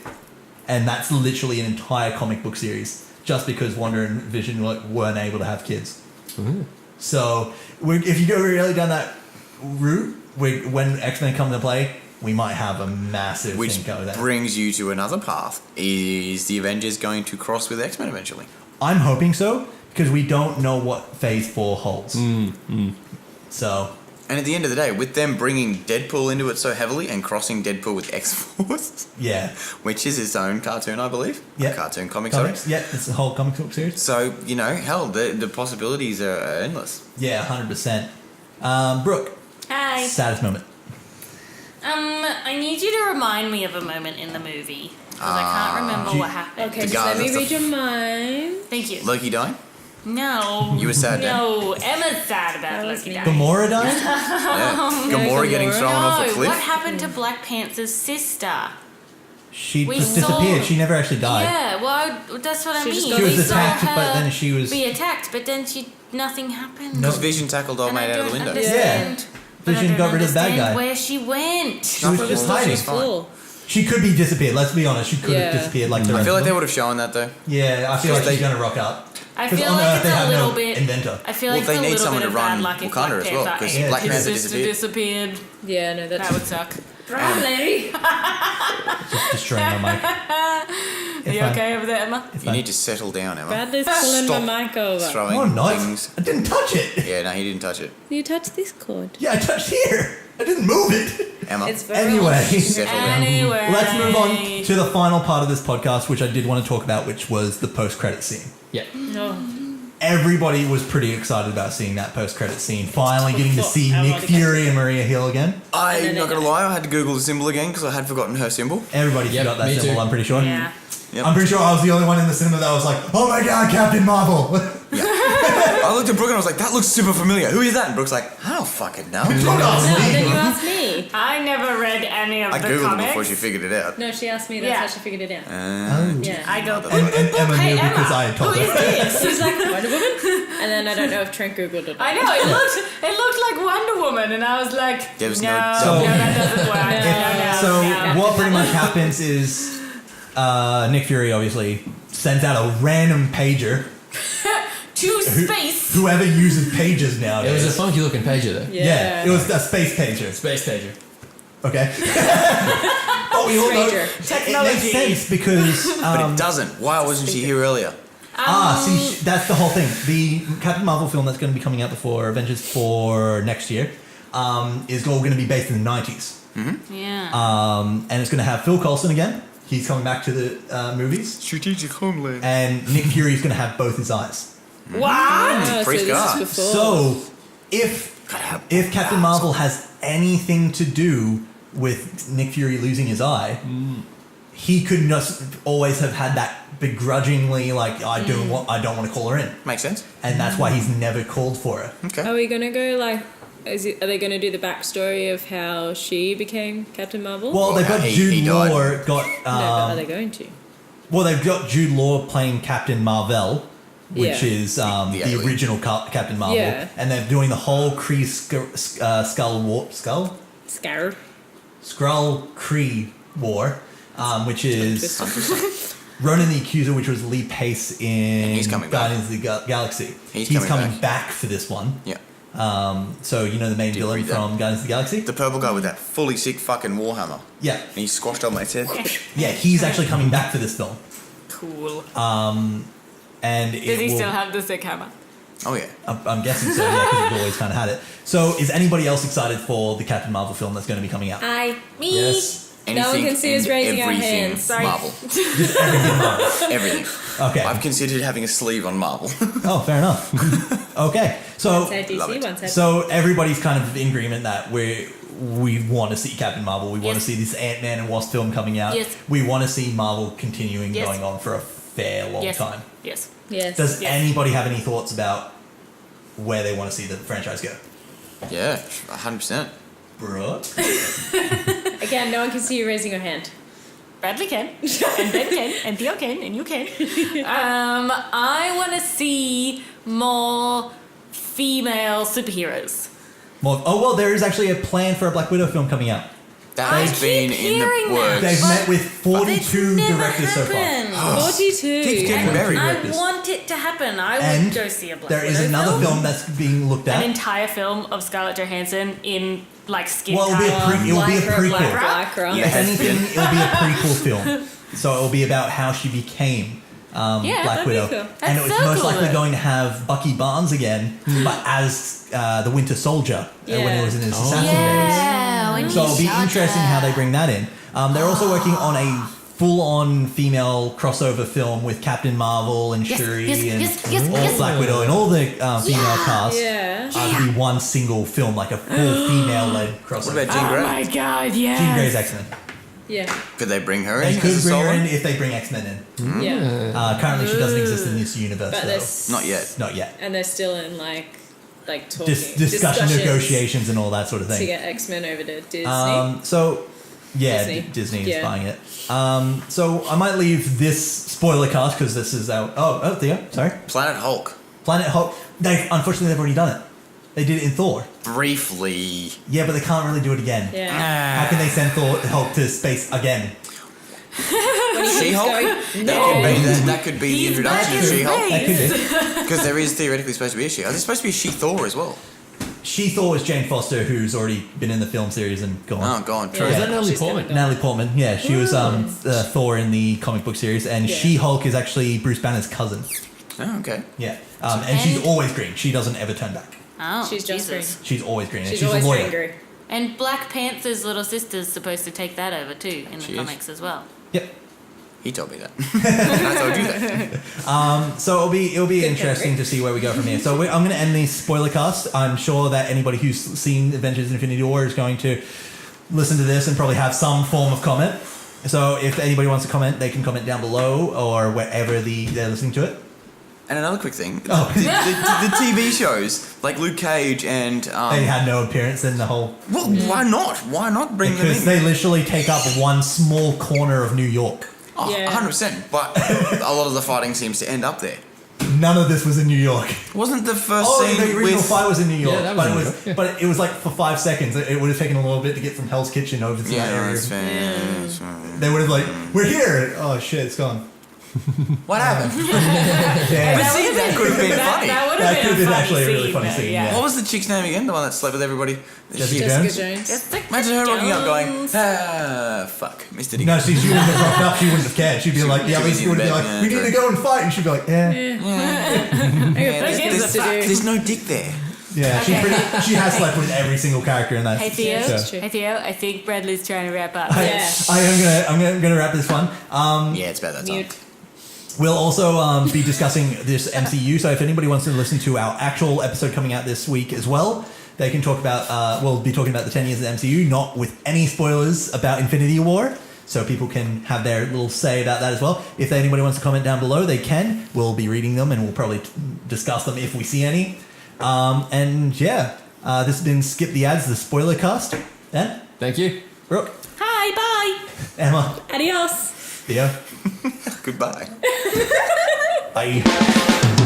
Speaker 1: And that's literally an entire comic book series, just because Wanda and Vision weren't able to have kids. So if you go really down that route, when X-Men come into play, we might have a massive
Speaker 4: Which
Speaker 1: thing go there.
Speaker 4: brings you to another path. Is the Avengers going to cross with X-Men eventually?
Speaker 1: I'm hoping so, because we don't know what Phase 4 holds. So,
Speaker 4: And at the end of the day, with them bringing Deadpool into it so heavily and crossing Deadpool with X-Force,
Speaker 1: yeah.
Speaker 4: which is its own cartoon, I believe.
Speaker 1: Yeah.
Speaker 4: A cartoon comic, sorry.
Speaker 1: Comics, yeah, it's a whole comic book series.
Speaker 4: So, hell, the possibilities are endless.
Speaker 1: Yeah, 100%. Brooke,
Speaker 5: Hi.
Speaker 1: saddest moment.
Speaker 5: I need you to remind me of a moment in the movie. Because I can't remember what happened.
Speaker 3: Okay,
Speaker 4: The
Speaker 3: so
Speaker 4: guy
Speaker 3: let me
Speaker 4: that's
Speaker 3: read
Speaker 4: the-
Speaker 3: your mind.
Speaker 5: Thank you.
Speaker 4: Loki dying?
Speaker 5: No.
Speaker 4: You were sad then?
Speaker 5: No, Emma's sad about
Speaker 3: That was
Speaker 5: Loki
Speaker 3: me.
Speaker 5: dying.
Speaker 1: Gamora died?
Speaker 4: Yeah. Gamora getting
Speaker 3: Gamora.
Speaker 4: thrown off a
Speaker 5: No,
Speaker 4: cliff?
Speaker 5: what happened to Black Panther's sister?
Speaker 1: She
Speaker 5: We
Speaker 1: just
Speaker 5: saw-
Speaker 1: disappeared. She never actually died.
Speaker 5: Yeah, well, that's what I
Speaker 3: She just
Speaker 5: mean.
Speaker 3: got-
Speaker 1: She was
Speaker 5: We saw
Speaker 1: attacked,
Speaker 5: her
Speaker 1: but then she was...
Speaker 5: be attacked, but then nothing happened.
Speaker 1: No.
Speaker 4: Because Vision tackled old
Speaker 5: And I
Speaker 4: mate out of the
Speaker 5: don't
Speaker 4: window.
Speaker 5: understand- but I
Speaker 1: Vision
Speaker 5: don't
Speaker 1: got rid of the bad
Speaker 5: understand
Speaker 1: guy.
Speaker 5: Where she went.
Speaker 1: She was just hiding.
Speaker 4: She's fine.
Speaker 3: Cool.
Speaker 1: She could be disappeared. Let's be honest. She could have
Speaker 3: Yeah.
Speaker 1: disappeared like the
Speaker 4: I
Speaker 1: rest
Speaker 4: feel like
Speaker 1: of
Speaker 4: they
Speaker 1: them.
Speaker 4: would have shown that though.
Speaker 1: Yeah, I feel like
Speaker 4: They-
Speaker 1: she's going to rock up.
Speaker 5: I
Speaker 1: 'Cause
Speaker 5: feel
Speaker 1: on
Speaker 5: like
Speaker 1: Earth
Speaker 5: it's
Speaker 1: they
Speaker 5: a
Speaker 1: have
Speaker 5: little
Speaker 1: no
Speaker 5: bit.
Speaker 1: inventor.
Speaker 5: I feel
Speaker 4: Well,
Speaker 5: like
Speaker 4: they
Speaker 5: it's a
Speaker 4: need
Speaker 5: little
Speaker 4: someone
Speaker 5: bit
Speaker 4: to
Speaker 5: of
Speaker 4: run
Speaker 5: bad luck if
Speaker 4: Wakanda
Speaker 5: Black
Speaker 4: as well,
Speaker 5: Panther
Speaker 4: 'cause
Speaker 5: and
Speaker 4: Black
Speaker 5: his
Speaker 4: Panther
Speaker 5: sister
Speaker 4: disappeared.
Speaker 3: Yeah, no, that's
Speaker 5: That would suck.
Speaker 3: Bradley.
Speaker 1: Just destroying my mic.
Speaker 5: Are you okay over there, Emma?
Speaker 4: You need to settle down, Emma.
Speaker 3: Bradley's pulling
Speaker 4: Stop
Speaker 3: my mic over.
Speaker 4: Throwing
Speaker 1: Oh, nice.
Speaker 4: things.
Speaker 1: I didn't touch it.
Speaker 4: Yeah, no, he didn't touch it.
Speaker 3: You touched this cord.
Speaker 1: Yeah, I touched here. I didn't move it.
Speaker 4: Emma,
Speaker 3: It's very
Speaker 1: Anyway.
Speaker 4: settle down.
Speaker 5: Anyway.
Speaker 1: Let's move on to the final part of this podcast, which I did want to talk about, which was the post-credit scene.
Speaker 2: Yeah.
Speaker 3: No.
Speaker 1: Everybody was pretty excited about seeing that post-credit scene. Finally getting to see
Speaker 3: I
Speaker 1: Nick
Speaker 3: wanted to
Speaker 1: Fury and Maria Hill again.
Speaker 4: I'm not gonna lie, I had to Google the symbol again because I had forgotten her symbol.
Speaker 1: Everybody
Speaker 2: Yep,
Speaker 1: forgot that
Speaker 2: me
Speaker 1: symbol,
Speaker 2: too.
Speaker 1: I'm pretty sure.
Speaker 5: Yeah.
Speaker 4: Yep.
Speaker 1: I'm pretty sure I was the only one in the cinema that was like, oh my god, Captain Marvel.
Speaker 4: I looked at Brooke and I was like, that looks super familiar. Who is that? And Brooke's like, I don't fucking know.
Speaker 3: No, then you asked me.
Speaker 5: I never read any of
Speaker 4: I
Speaker 5: the
Speaker 4: googled
Speaker 5: comics.
Speaker 4: it before she figured it out.
Speaker 3: No, she asked me. That's
Speaker 5: Yeah.
Speaker 3: how she figured it out. Yeah.
Speaker 5: I go.
Speaker 1: And Emma
Speaker 5: Hey,
Speaker 1: knew because
Speaker 5: Emma,
Speaker 1: I had told
Speaker 5: who
Speaker 1: her.
Speaker 5: is this?
Speaker 3: She's like Wonder Woman, and then I don't know if Trent googled it.
Speaker 5: I know it looked like Wonder Woman, and I was like,
Speaker 4: There was
Speaker 5: no,
Speaker 4: no-
Speaker 1: So-
Speaker 5: no, that doesn't work.
Speaker 1: So
Speaker 5: no.
Speaker 1: what pretty much happens is Nick Fury obviously sends out a random pager.
Speaker 5: To space.
Speaker 1: Whoever uses pages
Speaker 2: It
Speaker 1: nowadays.
Speaker 2: was a funky looking pager though.
Speaker 1: Yeah, it was a space pager.
Speaker 2: Space pager.
Speaker 1: Okay. Oh, we all know
Speaker 3: Stranger.
Speaker 1: it
Speaker 5: Technology.
Speaker 1: makes sense because
Speaker 4: But it doesn't. Why wasn't she here earlier?
Speaker 1: that's the whole thing. The Captain Marvel film that's going to be coming out before Avengers 4 next year is all going to be based in the 90s.
Speaker 5: Yeah.
Speaker 1: And it's going to have Phil Coulson again. He's coming back to the movies.
Speaker 4: Strategic homeland.
Speaker 1: And Nick Fury is going to have both his eyes.
Speaker 5: What?
Speaker 3: Oh, so
Speaker 4: Praise
Speaker 3: this
Speaker 4: God.
Speaker 3: is before.
Speaker 1: So, if Captain Marvel has anything to do with Nick Fury losing his eye, he could just always have had that begrudgingly, like, I don't want to call her in,
Speaker 4: Makes sense.
Speaker 1: and that's why he's never called for her.
Speaker 4: Okay.
Speaker 3: Are we gonna go like? Are they gonna do the backstory of how she became Captain Marvel?
Speaker 1: Well, they've got
Speaker 4: He
Speaker 1: Jude
Speaker 4: died.
Speaker 1: Law got.
Speaker 3: no, but are they going to?
Speaker 1: Well, they've got Jude Law playing Captain Marvel, which
Speaker 3: Yeah.
Speaker 1: is the
Speaker 4: alien.
Speaker 1: original Captain Marvel,
Speaker 3: Yeah.
Speaker 1: and they're doing the whole Kree
Speaker 3: Scared.
Speaker 1: Skrull Kree War, which is Ronan the Accuser, which was Lee Pace in
Speaker 4: And he's coming back.
Speaker 1: Guardians of the Galaxy.
Speaker 4: He's
Speaker 1: coming
Speaker 4: coming
Speaker 1: back for this one.
Speaker 4: Yeah.
Speaker 1: So you know the main
Speaker 4: Did
Speaker 1: villain
Speaker 4: read that.
Speaker 1: from Guardians of the Galaxy?
Speaker 4: The purple guy with that fully sick fucking warhammer.
Speaker 1: Yeah,
Speaker 4: And he squashed on my head.
Speaker 1: yeah, he's actually coming back for this film,
Speaker 5: Cool.
Speaker 1: and
Speaker 5: Does he
Speaker 1: will,
Speaker 5: still have the sick hammer?
Speaker 4: Oh yeah.
Speaker 1: I'm guessing so, yeah, because he's always kind of had it. So, is anybody else excited for the Captain Marvel film that's going to be coming out?
Speaker 5: Me.
Speaker 1: Yes,
Speaker 3: No one can see us
Speaker 4: and
Speaker 3: raising our
Speaker 4: everything
Speaker 3: hands.
Speaker 5: Sorry.
Speaker 4: Marvel.
Speaker 1: just everything Marvel.
Speaker 4: Everything.
Speaker 1: Okay.
Speaker 4: I've considered having a sleeve on Marvel.
Speaker 1: Oh, fair enough. Okay, so
Speaker 3: Side
Speaker 4: Love
Speaker 3: DC,
Speaker 4: it.
Speaker 3: one side.
Speaker 1: So everybody's kind of in agreement that we want to see Captain Marvel. We want to
Speaker 5: Yes.
Speaker 1: see this Ant-Man and Wasp film coming out.
Speaker 5: Yes.
Speaker 1: We want to see Marvel continuing
Speaker 5: Yes.
Speaker 1: going on for a fair long
Speaker 5: Yes.
Speaker 1: time.
Speaker 5: Yes.
Speaker 3: Yes.
Speaker 1: Does
Speaker 5: Yes.
Speaker 1: anybody have any thoughts about where they want to see the franchise go?
Speaker 4: Yeah, 100%.
Speaker 1: Brooke?
Speaker 3: Again, no one can see you raising your hand.
Speaker 5: Bradley can, and Ben can, and Theo can, and you can. I want to see more female superheroes.
Speaker 1: Well, there is actually a plan for a Black Widow film coming out.
Speaker 4: That
Speaker 5: I
Speaker 4: has been
Speaker 5: keep
Speaker 4: in
Speaker 5: hearing
Speaker 4: the works.
Speaker 1: They've
Speaker 5: But
Speaker 1: met with
Speaker 5: It's
Speaker 1: 42
Speaker 5: never
Speaker 1: directors so far.
Speaker 5: happened.
Speaker 3: 42.
Speaker 4: Keeps getting buried.
Speaker 5: I
Speaker 1: directors.
Speaker 5: want it to happen. I would
Speaker 1: And
Speaker 5: go see a Black
Speaker 1: there is
Speaker 5: Widow
Speaker 1: another
Speaker 5: film.
Speaker 1: film that's being looked
Speaker 5: An
Speaker 1: at.
Speaker 5: entire film of Scarlett Johansson in like skin
Speaker 1: Well, it'll be a
Speaker 5: tight.
Speaker 1: it will be a prequel.
Speaker 3: Lycra.
Speaker 4: Yeah.
Speaker 1: If anything, it'll be a prequel film. So it'll be about how she became
Speaker 5: Yeah,
Speaker 1: Black
Speaker 3: that'd be
Speaker 1: Widow.
Speaker 3: cool.
Speaker 1: And
Speaker 5: That's
Speaker 1: it's
Speaker 5: so
Speaker 1: most
Speaker 5: cool,
Speaker 1: likely
Speaker 5: though.
Speaker 1: going to have Bucky Barnes again, but as the Winter Soldier when
Speaker 3: Yeah.
Speaker 1: he was in his assassin days.
Speaker 5: Yeah, when
Speaker 1: So
Speaker 5: he
Speaker 1: it'll be
Speaker 5: shot
Speaker 1: interesting
Speaker 5: her.
Speaker 1: how they bring that in. They're also working on a full-on female crossover film with Captain Marvel and
Speaker 5: Yes,
Speaker 1: Shuri
Speaker 5: yes,
Speaker 1: and
Speaker 5: yes, yes,
Speaker 1: all
Speaker 5: yes.
Speaker 1: Black Widow and all the female cast.
Speaker 3: Yeah.
Speaker 1: To be one single film, like a full female-led crossover.
Speaker 4: What about Jean
Speaker 5: Oh
Speaker 4: Grey?
Speaker 5: my god, yes.
Speaker 1: Jean Grey's X-Men?
Speaker 3: Yeah.
Speaker 4: Could they bring her
Speaker 1: They
Speaker 4: in
Speaker 1: could
Speaker 4: as a
Speaker 1: bring her
Speaker 4: solo?
Speaker 1: in if they bring X-Men in.
Speaker 3: Yeah.
Speaker 1: Currently, she doesn't exist in this universe,
Speaker 3: But
Speaker 1: though.
Speaker 3: there's
Speaker 4: Not yet.
Speaker 1: Not yet.
Speaker 3: And they're still in like talking
Speaker 1: Discussion,
Speaker 3: discussions
Speaker 1: negotiations, and all that sort of
Speaker 3: to
Speaker 1: thing.
Speaker 3: get X-Men over to Disney.
Speaker 1: So, yeah,
Speaker 3: Disney.
Speaker 1: Disney is
Speaker 3: Yeah.
Speaker 1: buying it. So I might leave this spoiler cast because this is out. Oh, Theo, sorry.
Speaker 4: Planet Hulk.
Speaker 1: Planet Hulk. Unfortunately, they've already done it. They did it in Thor.
Speaker 4: Briefly.
Speaker 1: Yeah, but they can't really do it again.
Speaker 3: yeah.
Speaker 1: How can they send Hulk to space again?
Speaker 4: She-Hulk? That could be the
Speaker 5: He's
Speaker 4: introduction of
Speaker 5: back in
Speaker 4: She-Hulk.
Speaker 1: That could be.
Speaker 4: Because there is theoretically supposed to be a She-Hulk. There's supposed to be a She-Thor as well.
Speaker 1: She-Thor is Jane Foster, who's already been in the film series and gone.
Speaker 4: Oh, go on. True.
Speaker 2: Is
Speaker 3: Yeah.
Speaker 2: that Natalie
Speaker 3: She's gonna
Speaker 2: Portman?
Speaker 3: go.
Speaker 1: Natalie Portman, yeah, she was Thor in the comic book series, and
Speaker 3: Yeah.
Speaker 1: She-Hulk is actually Bruce Banner's cousin.
Speaker 4: Oh, okay.
Speaker 1: Yeah, and she's
Speaker 5: And-
Speaker 1: always green. She doesn't ever turn back.
Speaker 5: Oh,
Speaker 3: She's just
Speaker 5: Jesus.
Speaker 1: She's always green. and
Speaker 3: She's
Speaker 1: she's
Speaker 3: always
Speaker 1: a lawyer.
Speaker 3: angry.
Speaker 5: And Black Panther's little sister's supposed to take that over too in the
Speaker 4: She is.
Speaker 5: comics as well.
Speaker 1: Yep.
Speaker 4: He told me that. And I told you that.
Speaker 1: So it'll be interesting to see where we go from here. So I'm going to end the spoiler cast. I'm sure that anybody who's seen Avengers Infinity War is going to listen to this and probably have some form of comment. So if anybody wants to comment, they can comment down below or wherever they're listening to it.
Speaker 4: And another quick thing.
Speaker 1: Oh.
Speaker 4: The TV shows, like Luke Cage and...
Speaker 1: They had no appearance in the whole...
Speaker 4: well, why not? Why not bring them
Speaker 1: Because
Speaker 4: in?
Speaker 1: they literally take up one small corner of New York.
Speaker 4: Oh,
Speaker 3: Yeah.
Speaker 4: 100%. But a lot of the fighting seems to end up there.
Speaker 1: None of this was in New York.
Speaker 4: Wasn't the first
Speaker 1: Oh,
Speaker 4: scene
Speaker 1: the original
Speaker 4: with...
Speaker 1: fight was in New York,
Speaker 2: Yeah, that was
Speaker 1: but
Speaker 2: New
Speaker 1: it was,
Speaker 2: York, yeah.
Speaker 1: but it was like for 5 seconds. It would have taken a little bit to get from Hell's Kitchen over to that
Speaker 4: Yeah,
Speaker 1: area.
Speaker 4: that's fair. Yeah, that's fair.
Speaker 1: They would have like, we're here. Oh shit, it's gone.
Speaker 4: What happened?
Speaker 1: Yeah.
Speaker 4: But see, that could have been funny.
Speaker 5: That would
Speaker 1: That
Speaker 5: have
Speaker 1: could've
Speaker 5: been
Speaker 1: been
Speaker 5: a
Speaker 1: actually a
Speaker 5: funny
Speaker 1: really
Speaker 5: scene,
Speaker 1: funny
Speaker 5: though,
Speaker 1: scene,
Speaker 5: yeah.
Speaker 1: yeah.
Speaker 4: What was the chick's name again? The one that slept with everybody?
Speaker 1: Jessica
Speaker 3: Jessica
Speaker 1: Jones?
Speaker 3: Jones.
Speaker 5: Just like
Speaker 4: Imagine her rocking up going,
Speaker 5: Jones.
Speaker 4: fuck, Mr. Dick.
Speaker 1: No, see, she wouldn't have rocked up. She wouldn't have cared. She'd be like, yeah,
Speaker 4: she
Speaker 1: we
Speaker 4: was in
Speaker 1: would be
Speaker 4: bed,
Speaker 1: like,
Speaker 4: yeah,
Speaker 1: we need
Speaker 4: true.
Speaker 1: to go and fight. And she'd be like, yeah.
Speaker 4: there's,
Speaker 3: to do.
Speaker 4: there's no dick there.
Speaker 1: Yeah,
Speaker 5: Okay.
Speaker 1: she has slept with every single character in that.
Speaker 5: Hey Theo,
Speaker 3: Yeah, that's true.
Speaker 5: hey Theo, I think Bradley's trying to wrap up.
Speaker 3: Yeah.
Speaker 1: I'm gonna wrap this one.
Speaker 4: Yeah, it's about that time.
Speaker 3: Mute.
Speaker 1: We'll also be discussing this MCU. So if anybody wants to listen to our actual episode coming out this week as well, they can talk about. We'll be talking about the 10 years of the MCU, not with any spoilers about Infinity War. So people can have their little say about that as well. If anybody wants to comment down below, they can. We'll be reading them and we'll probably discuss them if we see any. And yeah, this has been Skip the Ads, the spoiler cast. Dan,
Speaker 2: Thank you.
Speaker 1: Brooke,
Speaker 5: Hi, bye.
Speaker 1: Emma,
Speaker 3: Adios.
Speaker 1: Theo,
Speaker 4: Goodbye.
Speaker 1: bye.